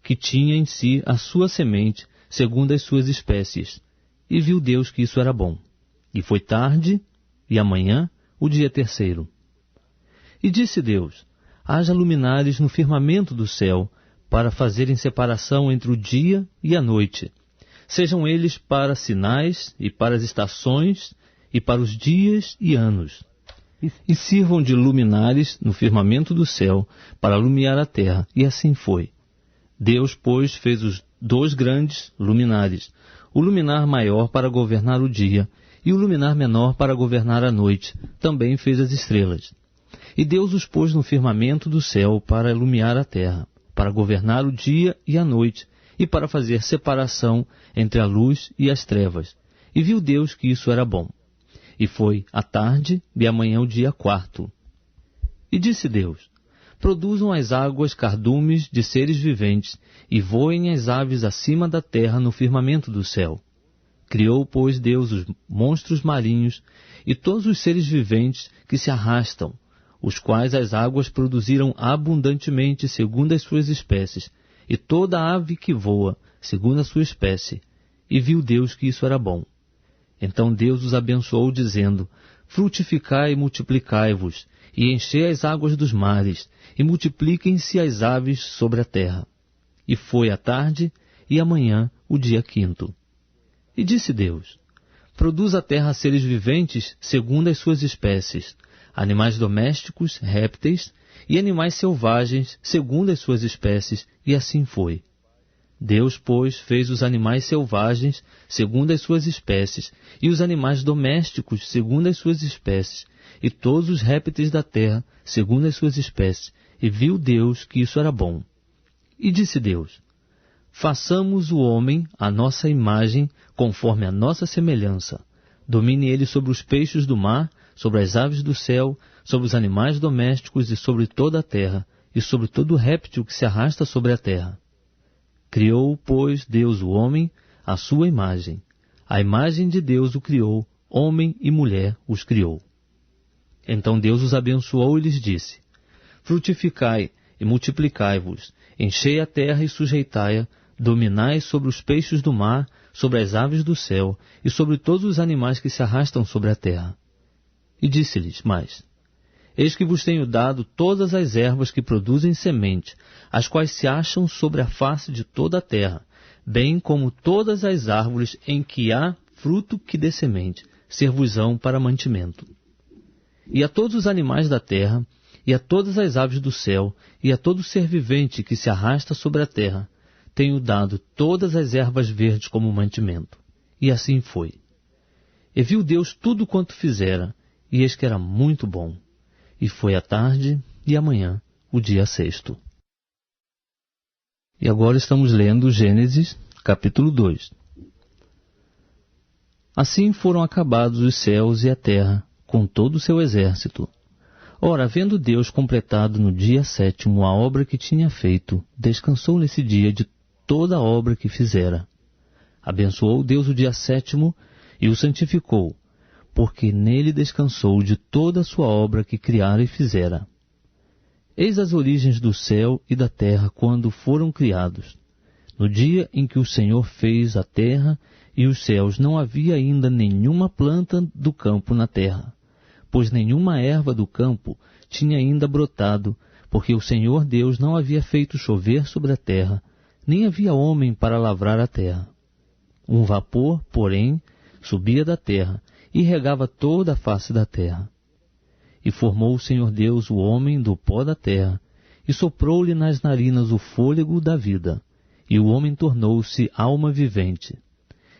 que tinha em si a sua semente, segundo as suas espécies. E viu Deus que isso era bom. E foi tarde, e amanhã, o dia terceiro. E disse Deus: haja luminares no firmamento do céu, para fazerem separação entre o dia e a noite. Sejam eles para sinais, e para as estações, e para os dias e anos. E sirvam de luminares no firmamento do céu, para alumiar a terra. E assim foi. Deus, pois, fez os 2 grandes luminares, o luminar maior para governar o dia, e o luminar menor para governar a noite. Também fez as estrelas. E Deus os pôs no firmamento do céu para iluminar a terra, para governar o dia e a noite, e para fazer separação entre a luz e as trevas. E viu Deus que isso era bom. E foi a tarde, e amanhã o dia 4. E disse Deus: produzam as águas cardumes de seres viventes, e voem as aves acima da terra no firmamento do céu. Criou, pois, Deus os monstros marinhos e todos os seres viventes que se arrastam, os quais as águas produziram abundantemente segundo as suas espécies, e toda ave que voa, segundo a sua espécie. E viu Deus que isso era bom. Então Deus os abençoou, dizendo: frutificai e multiplicai-vos, e enchei as águas dos mares, e multipliquem-se as aves sobre a terra. E foi a tarde, e amanhã o dia 5. E disse Deus: produz a terra seres viventes segundo as suas espécies, animais domésticos, répteis, e animais selvagens segundo as suas espécies, e assim foi. Deus, pois, fez os animais selvagens segundo as suas espécies, e os animais domésticos segundo as suas espécies, e todos os répteis da terra segundo as suas espécies, e viu Deus que isso era bom. E disse Deus: façamos o homem à nossa imagem, conforme a nossa semelhança. Domine ele sobre os peixes do mar, sobre as aves do céu, sobre os animais domésticos e sobre toda a terra, e sobre todo réptil que se arrasta sobre a terra. Criou, pois, Deus o homem à sua imagem. A imagem de Deus o criou, homem e mulher os criou. Então Deus os abençoou e lhes disse: frutificai e multiplicai-vos, enchei a terra e sujeitai-a, dominai sobre os peixes do mar, sobre as aves do céu e sobre todos os animais que se arrastam sobre a terra. E disse-lhes mais: eis que vos tenho dado todas as ervas que produzem semente, as quais se acham sobre a face de toda a terra, bem como todas as árvores em que há fruto que dê semente, ser-vos-ão para mantimento. E a todos os animais da terra, e a todas as aves do céu, e a todo ser vivente que se arrasta sobre a terra, tenho dado todas as ervas verdes como mantimento. E assim foi. E viu Deus tudo quanto fizera, e eis que era muito bom. E foi a tarde, e amanhã, o dia 6. E agora estamos lendo Gênesis, capítulo 2. Assim foram acabados os céus e a terra, com todo o seu exército. Ora, havendo Deus completado no dia 7 a obra que tinha feito, descansou nesse dia de toda a obra que fizera. Abençoou Deus o dia 7 e o santificou, porque nele descansou de toda a sua obra que criara e fizera. Eis as origens do céu e da terra quando foram criados. No dia em que o Senhor fez a terra e os céus, não havia ainda nenhuma planta do campo na terra, pois nenhuma erva do campo tinha ainda brotado, porque o Senhor Deus não havia feito chover sobre a terra, nem havia homem para lavrar a terra. Um vapor, porém, subia da terra e regava toda a face da terra. E formou o Senhor Deus o homem do pó da terra, e soprou-lhe nas narinas o fôlego da vida, e o homem tornou-se alma vivente.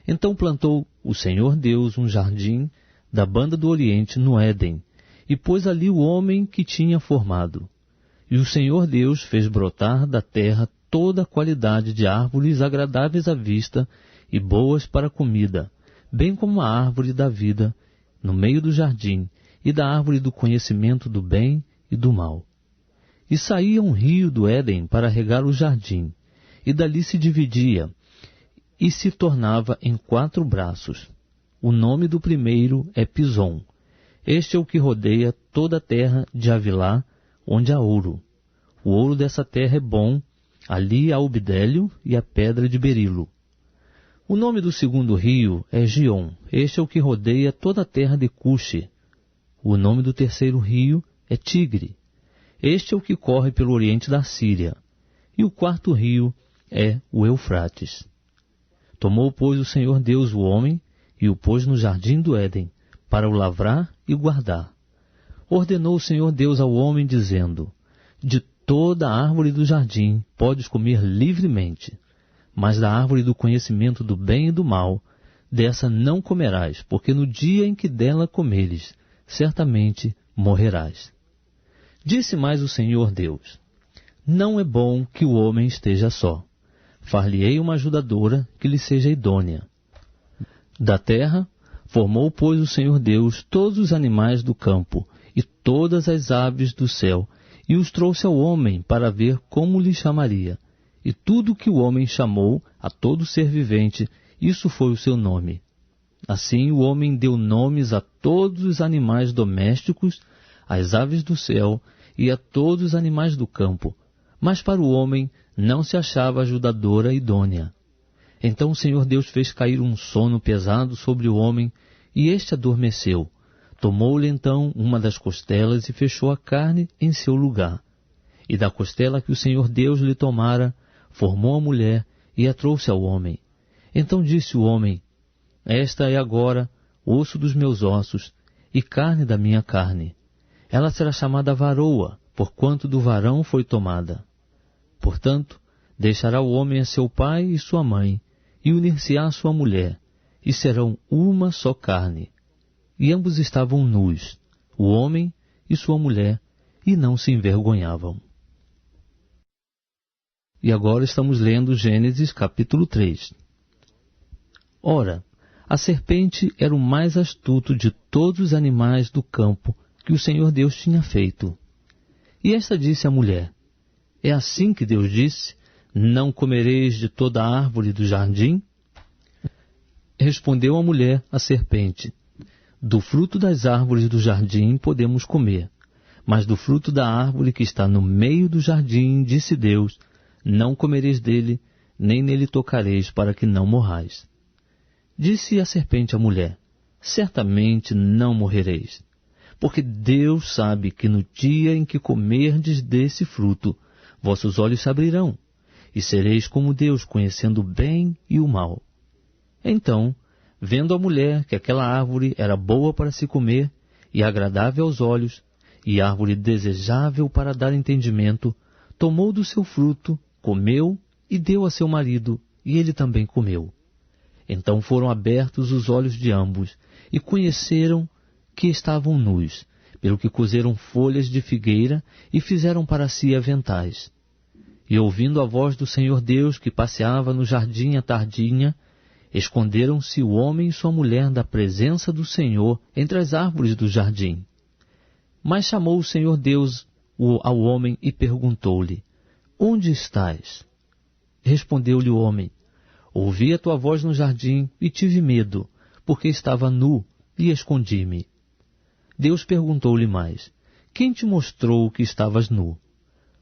Então plantou o Senhor Deus um jardim da banda do Oriente no Éden, e pôs ali o homem que tinha formado. E o Senhor Deus fez brotar da terra toda a qualidade de árvores agradáveis à vista e boas para a comida, bem como a árvore da vida no meio do jardim, e da árvore do conhecimento do bem e do mal. E saía um rio do Éden para regar o jardim, e dali se dividia, e se tornava em 4 braços. O nome do primeiro é Pison. Este é o que rodeia toda a terra de Havilá, onde há ouro. O ouro dessa terra é bom, ali há o bidélio e a pedra de berilo. O nome do segundo rio é Gion. Este é o que rodeia toda a terra de Cuxi. O nome do terceiro rio é Tigre. Este é o que corre pelo oriente da Síria. E o 4º rio é o Eufrates. Tomou, pois, o Senhor Deus o homem e o pôs no jardim do Éden, para o lavrar e guardar. Ordenou o Senhor Deus ao homem, dizendo: de toda a árvore do jardim podes comer livremente, mas da árvore do conhecimento do bem e do mal, dessa não comerás, porque no dia em que dela comeres, certamente morrerás. Disse mais o Senhor Deus: não é bom que o homem esteja só. Far-lhe-ei uma ajudadora que lhe seja idônea. Da terra formou, pois, o Senhor Deus todos os animais do campo e todas as aves do céu, e os trouxe ao homem para ver como lhe chamaria. E tudo que o homem chamou a todo ser vivente, isso foi o seu nome. Assim o homem deu nomes a todos os animais domésticos, às aves do céu e a todos os animais do campo. Mas para o homem não se achava ajudadora idônea. Então o Senhor Deus fez cair um sono pesado sobre o homem, e este adormeceu. Tomou-lhe então uma das costelas e fechou a carne em seu lugar. E da costela que o Senhor Deus lhe tomara, formou a mulher e a trouxe ao homem. Então disse o homem: esta é agora osso dos meus ossos e carne da minha carne. Ela será chamada varoa, porquanto do varão foi tomada. Portanto, deixará o homem a seu pai e sua mãe, e unir-se-á à sua mulher, e serão uma só carne. E ambos estavam nus, o homem e sua mulher, e não se envergonhavam. E agora estamos lendo Gênesis capítulo 3. Ora, a serpente era o mais astuto de todos os animais do campo que o Senhor Deus tinha feito. E esta disse à mulher: é assim que Deus disse: não comereis de toda a árvore do jardim? Respondeu a mulher à serpente: do fruto das árvores do jardim podemos comer, mas do fruto da árvore que está no meio do jardim, disse Deus: não comereis dele, nem nele tocareis, para que não morrais. Disse a serpente à mulher: certamente não morrereis, porque Deus sabe que no dia em que comerdes desse fruto, vossos olhos se abrirão, e sereis como Deus, conhecendo o bem e o mal. Então, vendo a mulher que aquela árvore era boa para se comer, e agradável aos olhos, e árvore desejável para dar entendimento, tomou do seu fruto, comeu e deu a seu marido, e ele também comeu. Então foram abertos os olhos de ambos, e conheceram que estavam nus, pelo que coseram folhas de figueira e fizeram para si aventais. E ouvindo a voz do Senhor Deus que passeava no jardim à tardinha, esconderam-se o homem e sua mulher da presença do Senhor entre as árvores do jardim. Mas chamou o Senhor Deus ao homem e perguntou-lhe: onde estás? Respondeu-lhe o homem: ouvi a tua voz no jardim e tive medo, porque estava nu e escondi-me. Deus perguntou-lhe mais: quem te mostrou que estavas nu?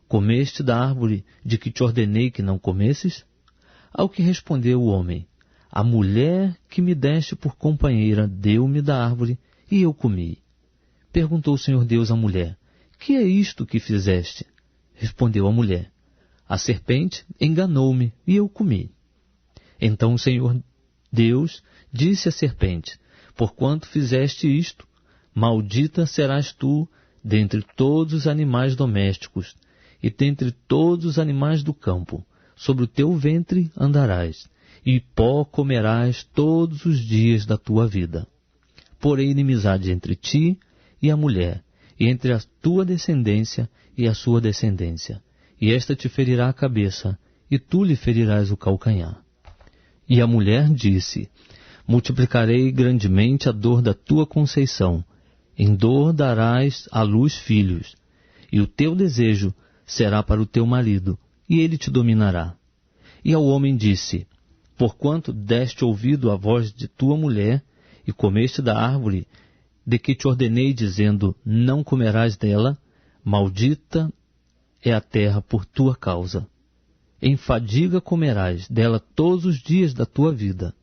Comeste da árvore de que te ordenei que não comesses? Ao que respondeu o homem: a mulher que me deste por companheira deu-me da árvore e eu comi. Perguntou o Senhor Deus à mulher: que é isto que fizeste? Respondeu a mulher: a serpente enganou-me e eu comi. Então o Senhor Deus disse à serpente: porquanto fizeste isto, maldita serás tu dentre todos os animais domésticos e dentre todos os animais do campo. Sobre o teu ventre andarás, e pó comerás todos os dias da tua vida. Porém inimizade entre ti e a mulher, e entre a tua descendência e a sua descendência. E esta te ferirá a cabeça, e tu lhe ferirás o calcanhar. E a mulher disse: multiplicarei grandemente a dor da tua conceição. Em dor darás à luz filhos, e o teu desejo será para o teu marido, e ele te dominará. E ao homem disse: Porquanto deste ouvido à voz de tua mulher, e comeste da árvore de que te ordenei, dizendo, não comerás dela, maldita é a terra por tua causa. Em fadiga comerás dela todos os dias da tua vida.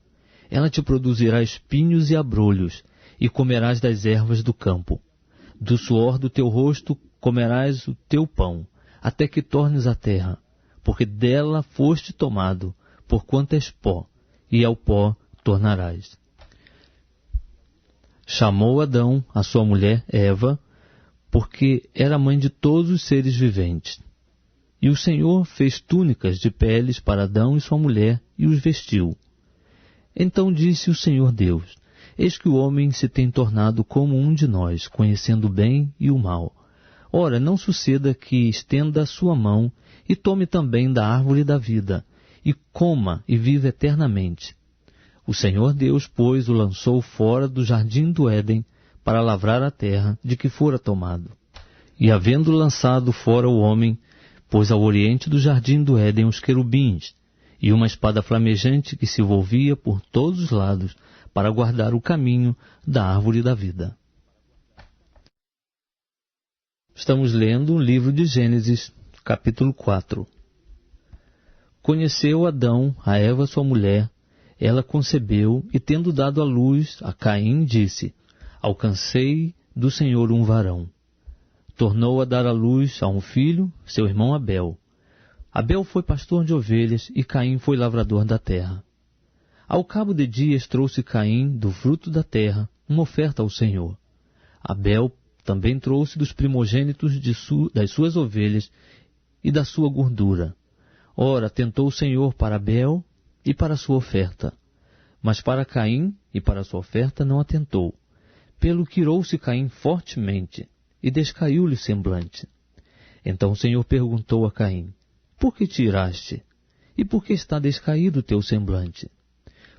Ela te produzirá espinhos e abrolhos, e comerás das ervas do campo. Do suor do teu rosto comerás o teu pão, até que tornes a terra, porque dela foste tomado, porquanto és pó, e ao pó tornarás. Chamou Adão a sua mulher Eva, porque era mãe de todos os seres viventes. E o Senhor fez túnicas de peles para Adão e sua mulher, e os vestiu. Então disse o Senhor Deus: Eis que o homem se tem tornado como um de nós, conhecendo o bem e o mal. Ora, não suceda que estenda a sua mão e tome também da árvore da vida, e coma e viva eternamente. O Senhor Deus, pois, o lançou fora do jardim do Éden para lavrar a terra de que fora tomado. E havendo lançado fora o homem, pôs ao oriente do jardim do Éden os querubins, e uma espada flamejante que se volvia por todos os lados para guardar o caminho da árvore da vida. Estamos lendo o livro de Gênesis, capítulo 4. Conheceu Adão a Eva, sua mulher, ela concebeu, e tendo dado à luz a Caim, disse: Alcancei do Senhor um varão. Tornou a dar à luz a um filho, seu irmão Abel. Abel foi pastor de ovelhas, e Caim foi lavrador da terra. Ao cabo de dias trouxe Caim, do fruto da terra, uma oferta ao Senhor. Abel também trouxe dos primogênitos das suas ovelhas e da sua gordura. Ora, atentou o Senhor para Abel e para a sua oferta, mas para Caim e para a sua oferta não atentou. Pelo que irou-se Caim fortemente, e descaiu-lhe o semblante. Então o Senhor perguntou a Caim: Por que te iraste? E por que está descaído o teu semblante?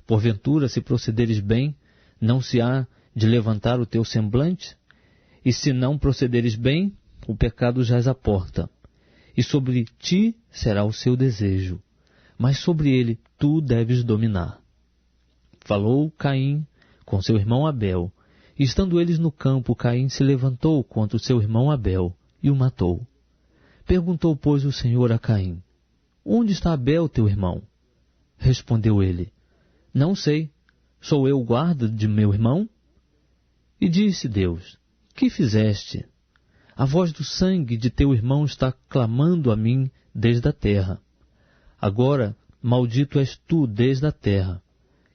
Porventura, se procederes bem, não se há de levantar o teu semblante? E se não procederes bem, o pecado jaz à porta, e sobre ti será o seu desejo, mas sobre ele tu deves dominar. Falou Caim com seu irmão Abel, e estando eles no campo, Caim se levantou contra o seu irmão Abel e o matou. Perguntou, pois, o Senhor a Caim: Onde está Abel, teu irmão? Respondeu ele: Não sei, sou eu o guarda de meu irmão? E disse Deus: Que fizeste? A voz do sangue de teu irmão está clamando a mim desde a terra. Agora, maldito és tu desde a terra,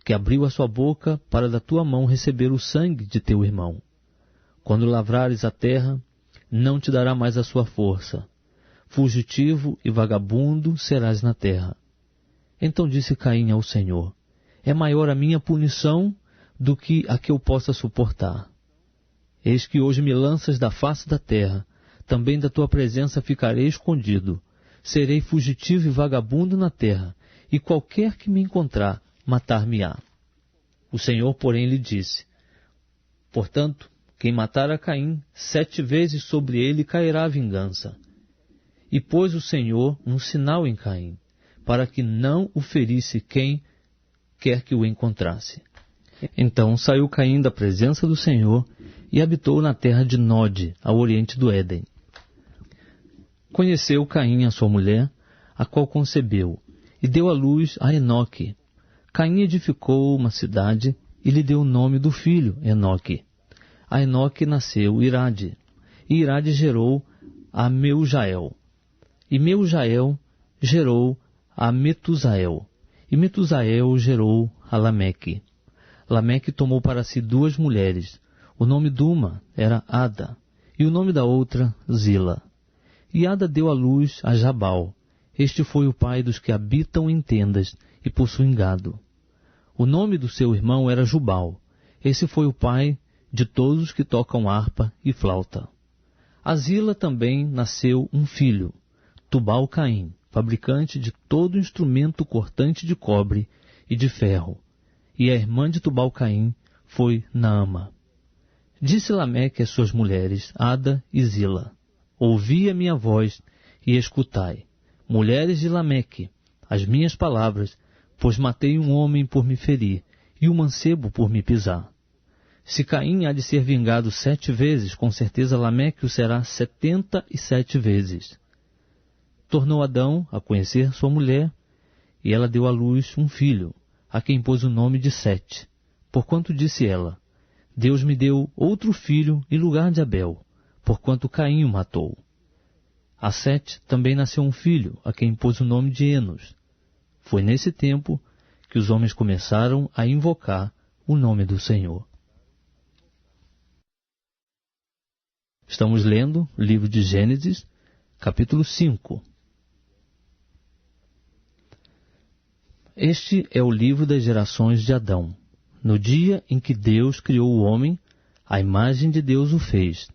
que abriu a sua boca para da tua mão receber o sangue de teu irmão. Quando lavrares a terra, não te dará mais a sua força. Fugitivo e vagabundo serás na terra. Então disse Caim ao Senhor: É maior a minha punição do que a que eu possa suportar. Eis que hoje me lanças da face da terra, também da tua presença ficarei escondido. Serei fugitivo e vagabundo na terra, e qualquer que me encontrar, matar-me-á. O Senhor, porém, lhe disse: Portanto, quem matar a Caim, 7 vezes sobre ele cairá a vingança. E pôs o Senhor um sinal em Caim, para que não o ferisse quem quer que o encontrasse. Então saiu Caim da presença do Senhor e habitou na terra de Nod, ao oriente do Éden. Conheceu Caim a sua mulher, a qual concebeu, e deu à luz a Enoque. Caim edificou uma cidade e lhe deu o nome do filho, Enoque. A Enoque nasceu Irade, e Irade gerou a Meujael. E Meujael gerou a Metusael, e Metusael gerou a Lameque. Lameque tomou para si 2 mulheres. O nome de uma era Ada, e o nome da outra Zila. E Ada deu à luz a Jabal. Este foi o pai dos que habitam em tendas e possuem gado. O nome do seu irmão era Jubal. Esse foi o pai de todos os que tocam harpa e flauta. A Zila também nasceu um filho, Tubal-Caim, fabricante de todo instrumento cortante de cobre e de ferro. E a irmã de Tubal-Caim foi Naama. Disse Lameque às suas mulheres, Ada e Zila: Ouvi a minha voz e escutai, mulheres de Lameque, as minhas palavras, pois matei um homem por me ferir, e um mancebo por me pisar. Se Caim há de ser vingado 7 vezes, com certeza Lameque o será 77 vezes. Tornou Adão a conhecer sua mulher, e ela deu à luz um filho, a quem pôs o nome de Sete, porquanto disse ela: Deus me deu outro filho em lugar de Abel, porquanto Caim o matou. A Sete também nasceu um filho, a quem pôs o nome de Enos. Foi nesse tempo que os homens começaram a invocar o nome do Senhor. Estamos lendo o livro de Gênesis, capítulo 5. Este é o livro das gerações de Adão. No dia em que Deus criou o homem, a imagem de Deus o fez.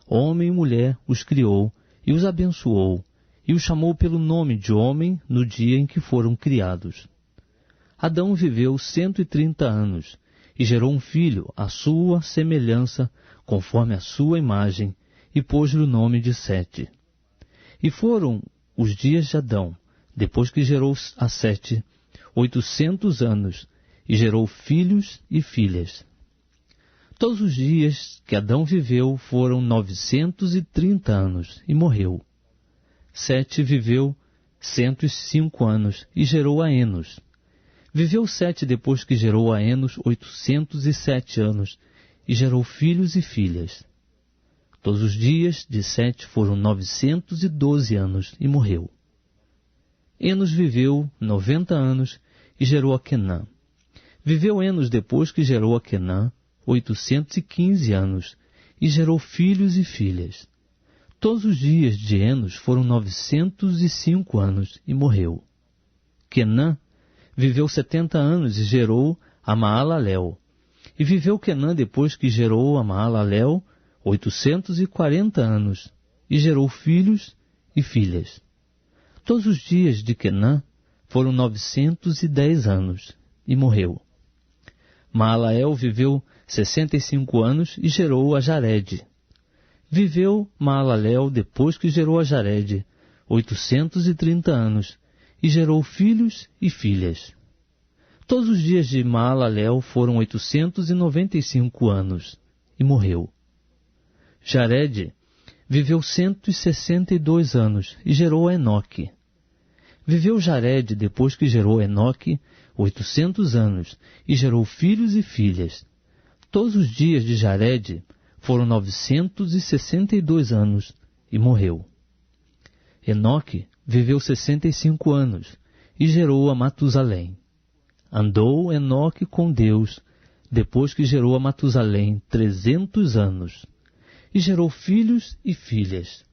Homem e mulher os criou e os abençoou, e os chamou pelo nome de homem no dia em que foram criados. Adão viveu 130 anos e gerou um filho à sua semelhança, conforme a sua imagem, e pôs-lhe o nome de Sete. E foram os dias de Adão, depois que gerou a Sete, 800 anos, e gerou filhos e filhas. Todos os dias que Adão viveu foram 930 anos, e morreu. Sete viveu 105 anos, e gerou a Enos. Viveu Sete depois que gerou a Enos 807 anos, e gerou filhos e filhas. Todos os dias de Sete foram 912 anos, e morreu. Enos viveu 90 anos, e gerou a Quenã. Viveu Enos depois que gerou a Quenã 815 anos, e gerou filhos e filhas. Todos os dias de Enos foram 905 anos, e morreu. Quenã viveu 70 anos e gerou a Maalalel. E viveu Quenã depois que gerou a Maalalel 840 anos, e gerou filhos e filhas. Todos os dias de Quenã foram 910 anos, e morreu. Maalael viveu 65 anos e gerou a Jared. Viveu Maalalel depois que gerou a Jared 830 anos, e gerou filhos e filhas. Todos os dias de Maalalel foram 895 anos, e morreu. Jared viveu 162 anos, e gerou a Enoque. Viveu Jared depois que gerou Enoque 800 anos, e gerou filhos e filhas. Todos os dias de Jared foram 962 anos, e morreu. Enoque viveu 65 anos, e gerou a Matusalém. Andou Enoque com Deus, depois que gerou a Matusalém 300 anos, e gerou filhos e filhas.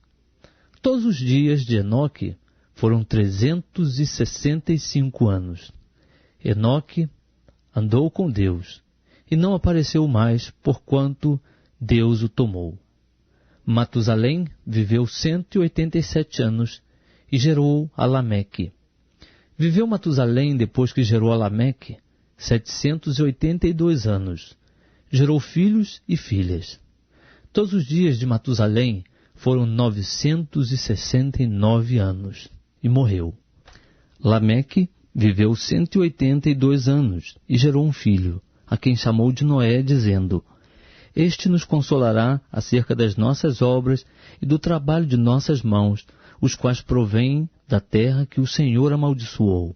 Todos os dias de Enoque foram 365 anos. Enoque andou com Deus, e não apareceu mais, porquanto Deus o tomou. Matusalém viveu 187 anos, e gerou a Lameque. Viveu Matusalém depois que gerou a Lameque 782 anos. Gerou filhos e filhas. Todos os dias de Matusalém foram 969 anos, e morreu. Lameque viveu 182 anos, e gerou um filho, a quem chamou de Noé, dizendo: Este nos consolará acerca das nossas obras e do trabalho de nossas mãos, os quais provêm da terra que o Senhor amaldiçoou.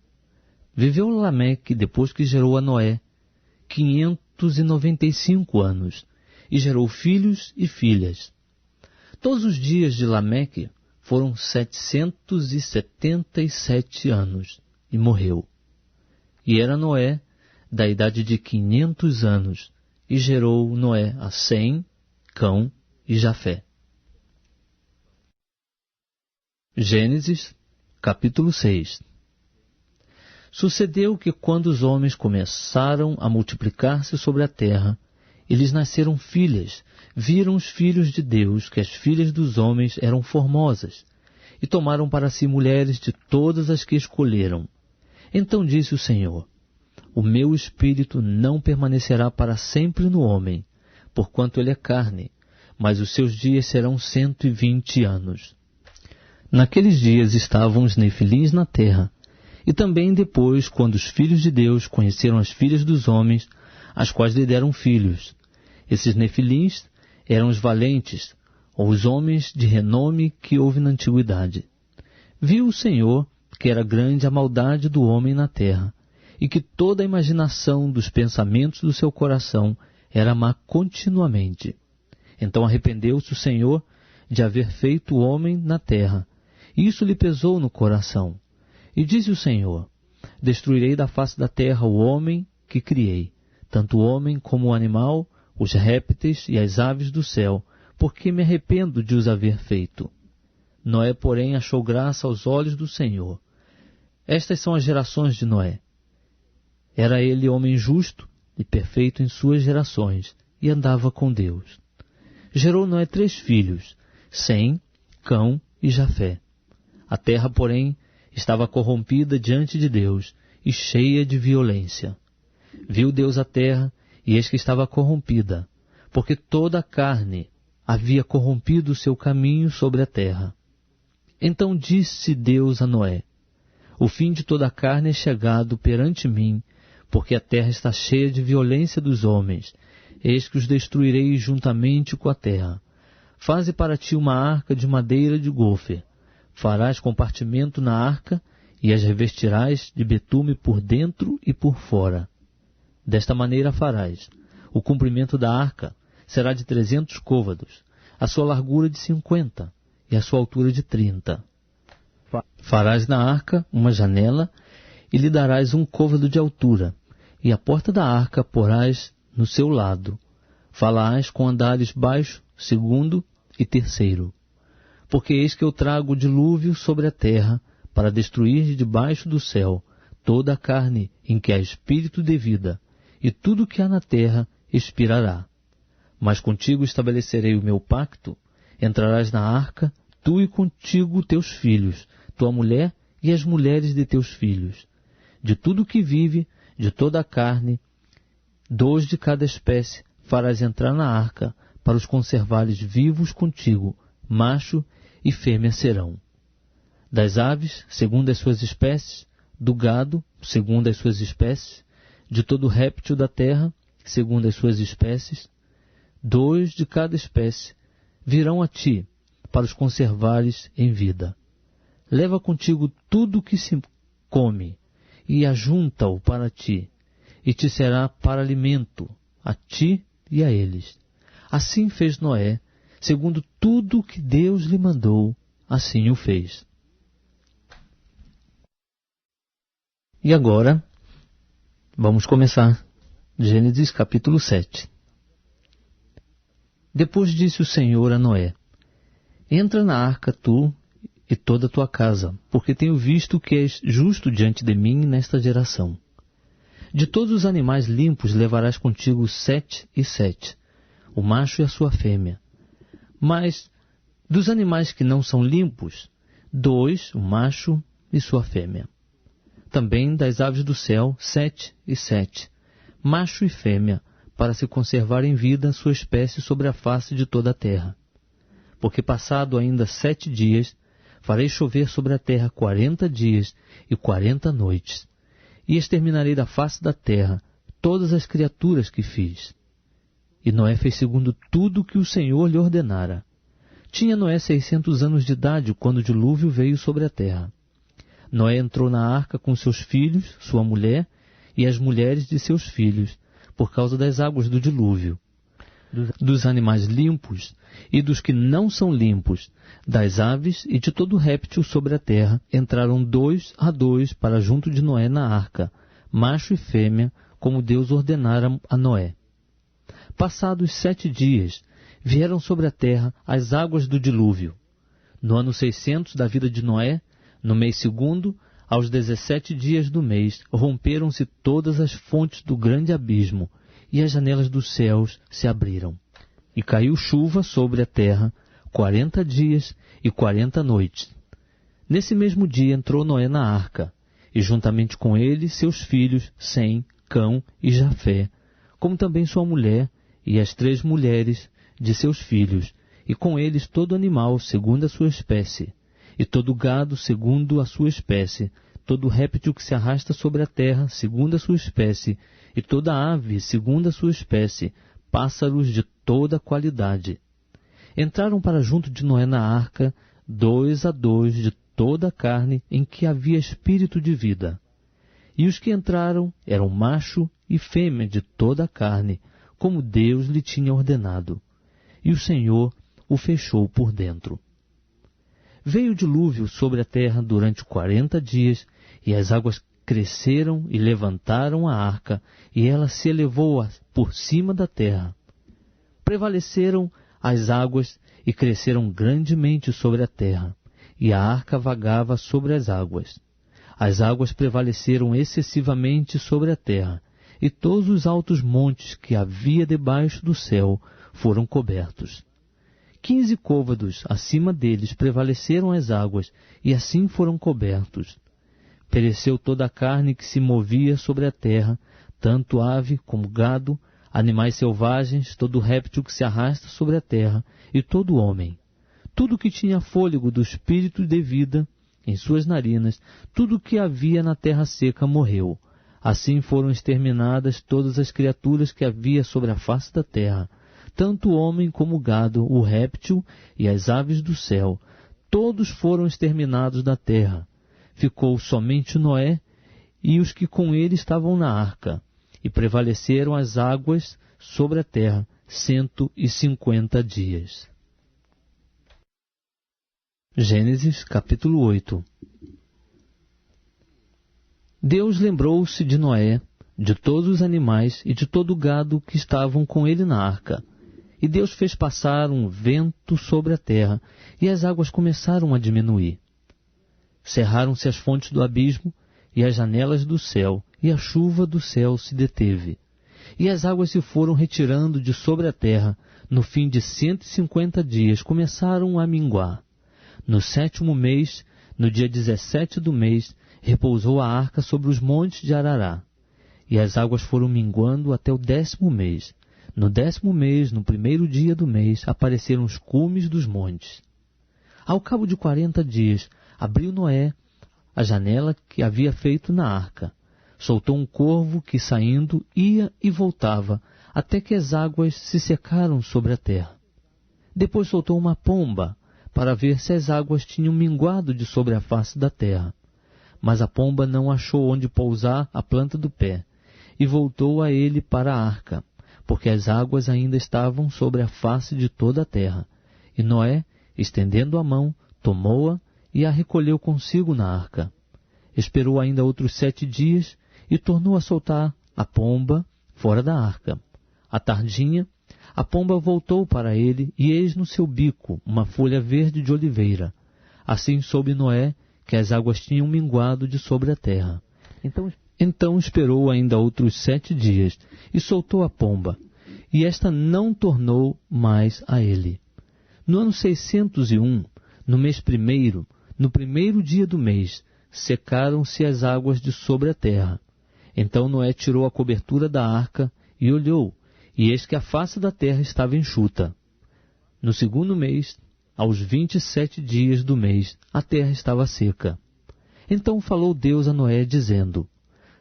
Viveu Lameque depois que gerou a Noé 595 anos, e gerou filhos e filhas. Todos os dias de Lameque foram 777 anos, e morreu. E era Noé da idade de 500 anos, e gerou Noé a Sem, Cão e Jafé. Gênesis, capítulo 6. Sucedeu que quando os homens começaram a multiplicar-se sobre a terra, eles nasceram filhas, viram os filhos de Deus que as filhas dos homens eram formosas, e tomaram para si mulheres de todas as que escolheram. Então disse o Senhor: O meu espírito não permanecerá para sempre no homem, porquanto ele é carne, mas os seus dias serão 120 anos. Naqueles dias estavam os nefilins na terra, e também depois, quando os filhos de Deus conheceram as filhas dos homens, as quais lhe deram filhos. Esses nefilins eram os valentes, ou os homens de renome que houve na antiguidade. Viu o Senhor que era grande a maldade do homem na terra, e que toda a imaginação dos pensamentos do seu coração era má continuamente. Então arrependeu-se o Senhor de haver feito o homem na terra, e isso lhe pesou no coração. E disse o Senhor: destruirei da face da terra o homem que criei, tanto o homem como o animal, os répteis e as aves do céu, porque me arrependo de os haver feito. Noé, porém, achou graça aos olhos do Senhor. Estas são as gerações de Noé. Era ele homem justo e perfeito em suas gerações, e andava com Deus. Gerou Noé 3 filhos, Sem, Cão e Jafé. A terra, porém, estava corrompida diante de Deus e cheia de violência. Viu Deus a terra, e eis que estava corrompida, porque toda a carne havia corrompido o seu caminho sobre a terra. Então disse Deus a Noé: o fim de toda a carne é chegado perante mim, porque a terra está cheia de violência dos homens. Eis que os destruirei juntamente com a terra. Faze para ti uma arca de madeira de gofer. Farás compartimento na arca e as revestirás de betume por dentro e por fora. Desta maneira farás. O comprimento da arca será de 300 côvados, a sua largura de 50 e a sua altura de 30. Farás na arca uma janela e lhe darás 1 côvado de altura, e a porta da arca porás no seu lado. Falás com andares baixo, 2º e 3º. Porque eis que eu trago o dilúvio sobre a terra, para destruir de debaixo do céu toda a carne em que há espírito de vida, e tudo que há na terra expirará. Mas contigo estabelecerei o meu pacto: entrarás na arca, tu e contigo teus filhos, tua mulher e as mulheres de teus filhos. De tudo que vive, de toda a carne, 2 de cada espécie farás entrar na arca, para os conservares vivos contigo, macho e fêmea serão. Das aves, segundo as suas espécies, do gado, segundo as suas espécies, de todo réptil da terra, segundo as suas espécies, 2 de cada espécie virão a ti, para os conservares em vida. Leva contigo tudo o que se come, e ajunta-o para ti, e te será para alimento, a ti e a eles. Assim fez Noé, segundo tudo o que Deus lhe mandou, assim o fez. E agora, vamos começar. Gênesis capítulo 7. Depois disse o Senhor a Noé: entra na arca tu e toda a tua casa, porque tenho visto que és justo diante de mim nesta geração. De todos os animais limpos levarás contigo 7 e 7, o macho e a sua fêmea. Mas dos animais que não são limpos, 2, o macho e sua fêmea. Também das aves do céu, 7 e 7, macho e fêmea, para se conservar em vida a sua espécie sobre a face de toda a terra. Porque passado ainda 7 dias, farei chover sobre a terra 40 dias e 40 noites, e exterminarei da face da terra todas as criaturas que fiz. E Noé fez segundo tudo que o Senhor lhe ordenara. Tinha Noé 600 anos de idade quando o dilúvio veio sobre a terra. Noé entrou na arca com seus filhos, sua mulher e as mulheres de seus filhos, por causa das águas do dilúvio. Dos animais limpos e dos que não são limpos, das aves e de todo réptil sobre a terra, entraram 2 a 2 para junto de Noé na arca, macho e fêmea, como Deus ordenara a Noé. Passados 7 dias, vieram sobre a terra as águas do dilúvio. No ano 600 da vida de Noé, no mês 2º, aos 17 dias do mês, romperam-se todas as fontes do grande abismo, e as janelas dos céus se abriram. E caiu chuva sobre a terra 40 dias e 40 noites. Nesse mesmo dia entrou Noé na arca, e juntamente com ele seus filhos, Sem, Cão e Jafé, como também sua mulher e as 3 mulheres de seus filhos, e com eles todo animal segundo a sua espécie, e todo gado segundo a sua espécie, todo réptil que se arrasta sobre a terra segundo a sua espécie, e toda ave segundo a sua espécie, pássaros de toda qualidade. Entraram para junto de Noé na arca, 2 a 2 de toda a carne em que havia espírito de vida. E os que entraram eram macho e fêmea de toda a carne, como Deus lhe tinha ordenado. E o Senhor o fechou por dentro. Veio o dilúvio sobre a terra durante 40 dias, e as águas cresceram e levantaram a arca, e ela se elevou por cima da terra. Prevaleceram as águas e cresceram grandemente sobre a terra, e a arca vagava sobre as águas. As águas prevaleceram excessivamente sobre a terra, e todos os altos montes que havia debaixo do céu foram cobertos. 15 côvados acima deles prevaleceram as águas, e assim foram cobertos. Pereceu toda a carne que se movia sobre a terra, tanto ave como gado, animais selvagens, todo réptil que se arrasta sobre a terra, e todo homem. Tudo que tinha fôlego do espírito de vida em suas narinas, tudo que havia na terra seca morreu. Assim foram exterminadas todas as criaturas que havia sobre a face da terra, tanto o homem como o gado, o réptil e as aves do céu. Todos foram exterminados da terra. Ficou somente Noé e os que com ele estavam na arca, e prevaleceram as águas sobre a terra 150 dias. Gênesis capítulo 8. Deus lembrou-se de Noé, de todos os animais e de todo o gado que estavam com ele na arca. E Deus fez passar um vento sobre a terra, e as águas começaram a diminuir. Cerraram-se as fontes do abismo e as janelas do céu, e a chuva do céu se deteve. E as águas se foram retirando de sobre a terra. No fim de 150 dias começaram a minguar. No 7º mês, no dia 17 do mês, repousou a arca sobre os montes de Arará. E as águas foram minguando até o 10º mês. No 10º mês, no 1º dia do mês, apareceram os cumes dos montes. Ao cabo de 40 dias, abriu Noé a janela que havia feito na arca. Soltou um corvo que, saindo, ia e voltava, até que as águas se secaram sobre a terra. Depois soltou uma pomba, para ver se as águas tinham minguado de sobre a face da terra. Mas a pomba não achou onde pousar a planta do pé, e voltou a ele para a arca, porque as águas ainda estavam sobre a face de toda a terra. E Noé, estendendo a mão, tomou-a e a recolheu consigo na arca. Esperou ainda outros 7 dias e tornou a soltar a pomba fora da arca. À tardinha, a pomba voltou para ele, e eis no seu bico uma folha verde de oliveira. Assim soube Noé que as águas tinham minguado de sobre a terra. Então esperou ainda outros 7 dias, e soltou a pomba, e esta não tornou mais a ele. No ano 601, no mês 1º, no 1º dia do mês, secaram-se as águas de sobre a terra. Então Noé tirou a cobertura da arca e olhou, e eis que a face da terra estava enxuta. No 2º mês, aos 27 dias do mês, a terra estava seca. Então falou Deus a Noé, dizendo: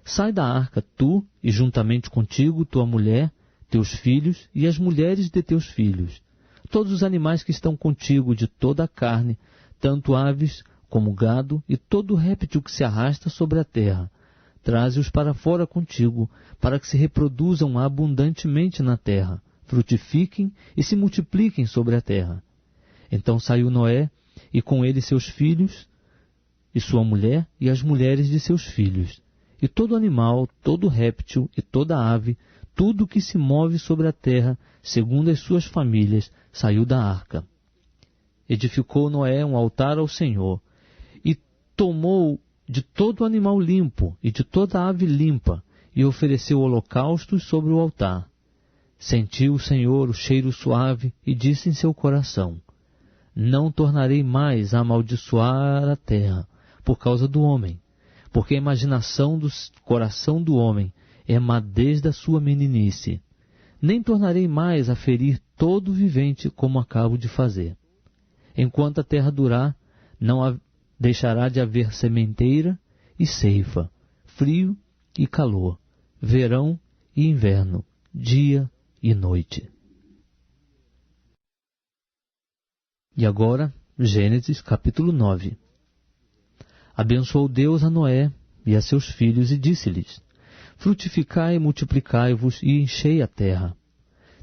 Sai da arca, tu, e juntamente contigo tua mulher, teus filhos e as mulheres de teus filhos, todos os animais que estão contigo de toda a carne, tanto aves como gado, e todo réptil que se arrasta sobre a terra. Traze-os para fora contigo, para que se reproduzam abundantemente na terra, frutifiquem e se multipliquem sobre a terra. Então saiu Noé, e com ele seus filhos, e sua mulher, e as mulheres de seus filhos. E todo animal, todo réptil e toda ave, tudo que se move sobre a terra, segundo as suas famílias, saiu da arca. Edificou Noé um altar ao Senhor, e tomou de todo animal limpo e de toda ave limpa, e ofereceu holocaustos sobre o altar. Sentiu o Senhor o cheiro suave, e disse em seu coração: Não tornarei mais a amaldiçoar a terra, por causa do homem, porque a imaginação do coração do homem é má desde a sua meninice. nem tornarei mais a ferir todo vivente como acabo de fazer. Enquanto a terra durar, não deixará de haver sementeira e ceifa, frio e calor, verão e inverno, dia e noite. E agora, Gênesis capítulo 9. Abençoou Deus a Noé e a seus filhos e disse-lhes: frutificai e multiplicai-vos e enchei a terra.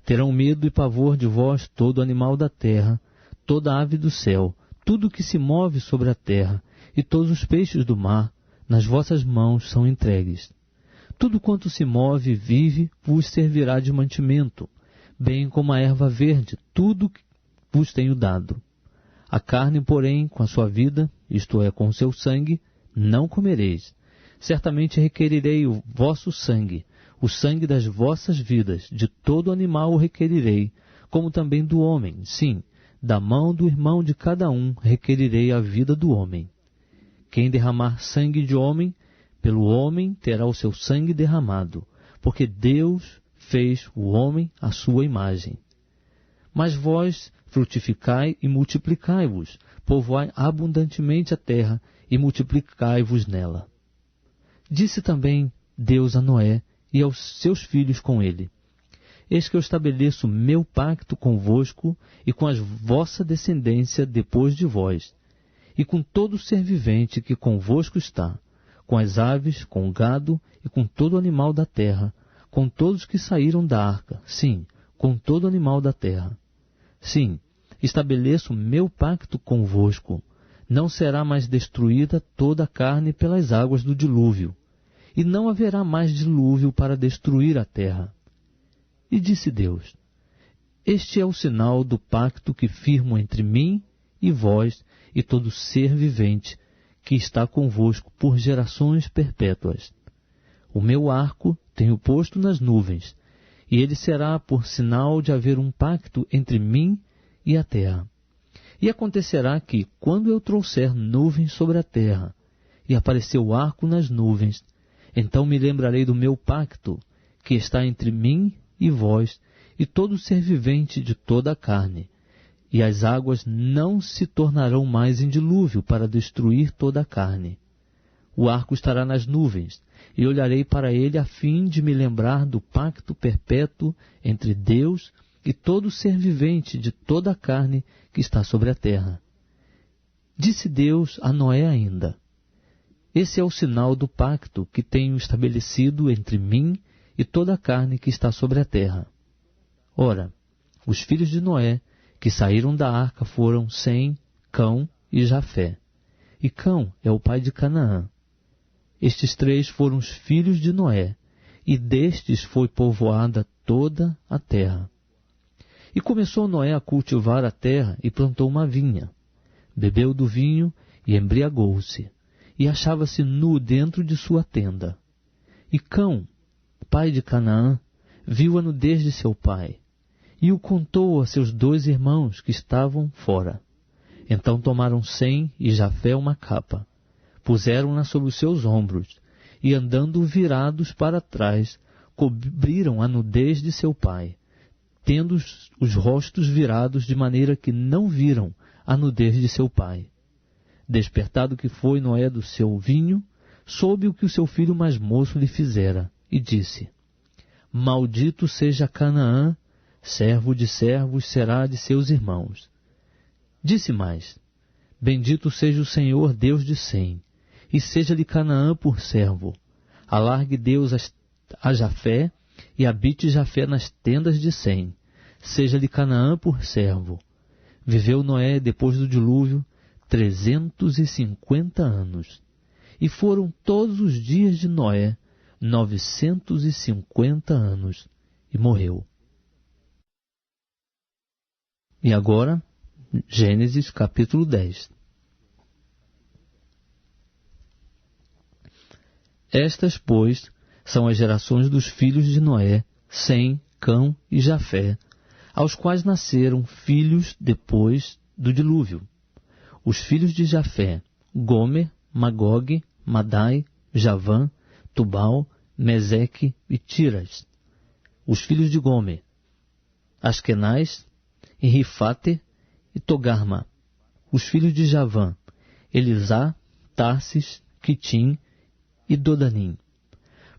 Terão medo e pavor de vós todo animal da terra, toda ave do céu, tudo que se move sobre a terra, e todos os peixes do mar, nas vossas mãos são entregues. Tudo quanto se move e vive vos servirá de mantimento, bem como a erva verde, tudo vos tenho dado. A carne, porém, com a sua vida, isto é, com o seu sangue, não comereis. Certamente requerirei o vosso sangue, o sangue das vossas vidas, de todo animal o requerirei, como também do homem, sim, da mão do irmão de cada um requerirei a vida do homem. Quem derramar sangue de homem, pelo homem terá o seu sangue derramado, porque Deus fez o homem à sua imagem. Mas vós frutificai e multiplicai-vos, povoai abundantemente a terra e multiplicai-vos nela. Disse também Deus a Noé e aos seus filhos com ele: eis que eu estabeleço meu pacto convosco e com a vossa descendência depois de vós, e com todo ser vivente que convosco está, com as aves, com o gado e com todo animal da terra, com todos que saíram da arca, sim, com todo animal da terra. Sim, estabeleço meu pacto convosco. Não será mais destruída toda a carne pelas águas do dilúvio, e não haverá mais dilúvio para destruir a terra. E disse Deus: este é o sinal do pacto que firmo entre mim e vós e todo ser vivente que está convosco por gerações perpétuas. O meu arco tenho posto nas nuvens, e ele será por sinal de haver um pacto entre mim e a terra. E acontecerá que, quando eu trouxer nuvens sobre a terra, e aparecer o arco nas nuvens, então me lembrarei do meu pacto, que está entre mim e vós, e todo ser vivente de toda a carne, e as águas não se tornarão mais em dilúvio para destruir toda a carne. O arco estará nas nuvens, e olharei para ele a fim de me lembrar do pacto perpétuo entre Deus e todo ser vivente de toda a carne que está sobre a terra. Disse Deus a Noé ainda: esse é o sinal do pacto que tenho estabelecido entre mim e toda a carne que está sobre a terra. Ora, os filhos de Noé que saíram da arca foram Sem, Cão e Jafé. E Cão é o pai de Canaã. Estes três foram os filhos de Noé, e destes foi povoada toda a terra. E começou Noé a cultivar a terra e plantou uma vinha. Bebeu do vinho e embriagou-se, e achava-se nu dentro de sua tenda. E Cão, pai de Canaã, viu a nudez de seu pai, e o contou a seus 2 irmãos que estavam fora. Então tomaram Sem e Jafé uma capa, puseram-na sobre os seus ombros, e andando virados para trás, cobriram a nudez de seu pai, tendo os rostos virados de maneira que não viram a nudez de seu pai. Despertado que foi Noé do seu vinho, soube o que o seu filho mais moço lhe fizera, e disse: maldito seja Canaã, servo de servos será de seus irmãos. Disse mais: bendito seja o Senhor Deus de Sem, e seja-lhe Canaã por servo. Alargue Deus a Jafé, e habite Jafé nas tendas de Sem. Seja-lhe Canaã por servo. Viveu Noé, depois do dilúvio, 350 anos. E foram todos os dias de Noé 950 anos, e morreu. E agora, Gênesis capítulo 10. Estas, pois, são as gerações dos filhos de Noé, Sem, Cão e Jafé, aos quais nasceram filhos depois do dilúvio. Os filhos de Jafé: Gomer, Magog, Madai, Javã, Tubal, Meseque e Tiras. Os filhos de Gomer: Askenaz, e Rifate e Togarma. Os filhos de Javã, Elisá, Tarsis, Quitim e Dodanim.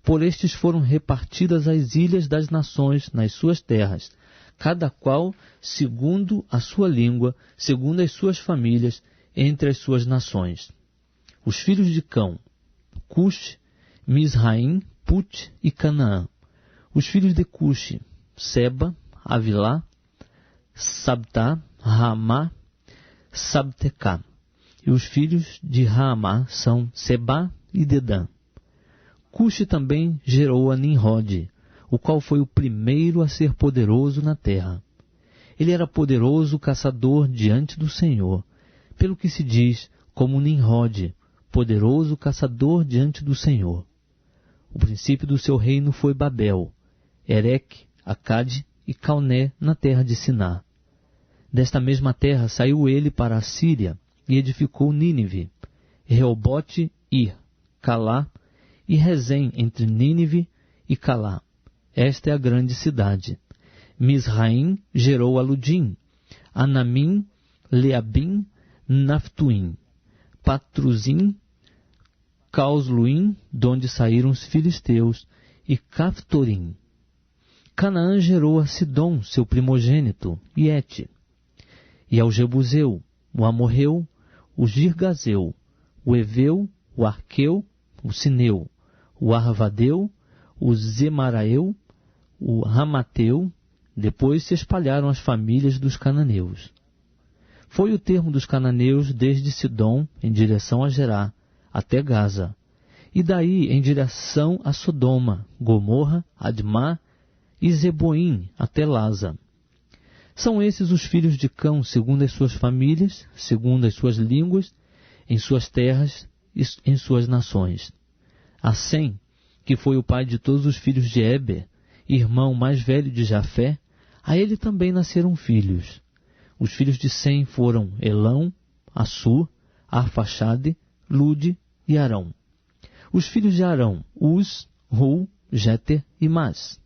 Por estes foram repartidas as ilhas das nações nas suas terras, cada qual segundo a sua língua, segundo as suas famílias, entre as suas nações. Os filhos de Cão, Cush, Misraim, Put e Canaã. Os filhos de Cush, Seba, Avilá, Sabtá, Ramá, Sabtecá. E os filhos de Ramá são Sebá e Dedã. Cush também gerou a Nimrod, o qual foi o primeiro a ser poderoso na terra. Ele era poderoso caçador diante do Senhor, pelo que se diz como Nimrod, poderoso caçador diante do Senhor. O princípio do seu reino foi Babel, Ereque, Acade e Calné na terra de Siná. Desta mesma terra saiu ele para a Síria e edificou Nínive, Reobote, Ir, Calá e Rezém entre Nínive e Calá. Esta é a grande cidade. Misraim gerou Aludim, Anamim, Leabim, Naftuim, Patruzim, Causluim, donde saíram os filisteus, e Caftorim. Canaã gerou a Sidom, seu primogênito, e Et, e ao Jebuseu, o Amorreu, o Girgazeu, o Eveu, o Arqueu, o Sineu, o Arvadeu, o Zemaraeu, o Ramateu. Depois se espalharam as famílias dos cananeus. Foi o termo dos cananeus desde Sidom em direção a Gerá, até Gaza, e daí em direção a Sodoma, Gomorra, Admá e Zeboim, até Laza. São esses os filhos de Cão, segundo as suas famílias, segundo as suas línguas, em suas terras e em suas nações. A Sem, que foi o pai de todos os filhos de Eber, irmão mais velho de Jafé, a ele também nasceram filhos. Os filhos de Sem foram Elão, Assur, Arfaxade, Lude e Arão. Os filhos de Arão, Uz, Ru, Jéter e Mas.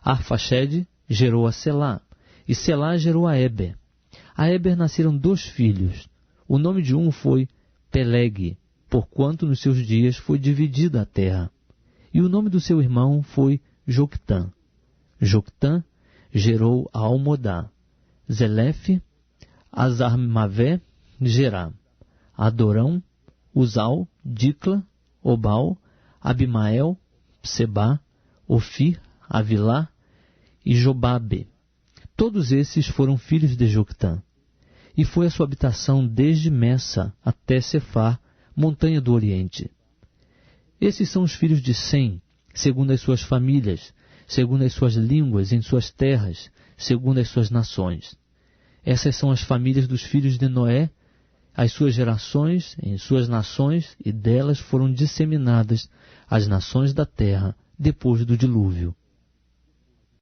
Arfaxade gerou a Selá, e Selá gerou a Eber. A Eber nasceram 2 filhos. O nome de um foi Peleg, porquanto nos seus dias foi dividida a terra. E o nome do seu irmão foi Joctã. Joctã gerou a Almodá, Zelefe, Azarmavé, Gerá, Adorão, Uzal, Dicla, Obal, Abimael, Sebá, Ofir, Avilá e Jobabe. Todos esses foram filhos de Joctã. E foi a sua habitação desde Messa até Cefar, montanha do Oriente. Esses são os filhos de Sem, segundo as suas famílias, segundo as suas línguas, em suas terras, segundo as suas nações. Essas são as famílias dos filhos de Noé, as suas gerações, em suas nações, e delas foram disseminadas as nações da terra depois do dilúvio.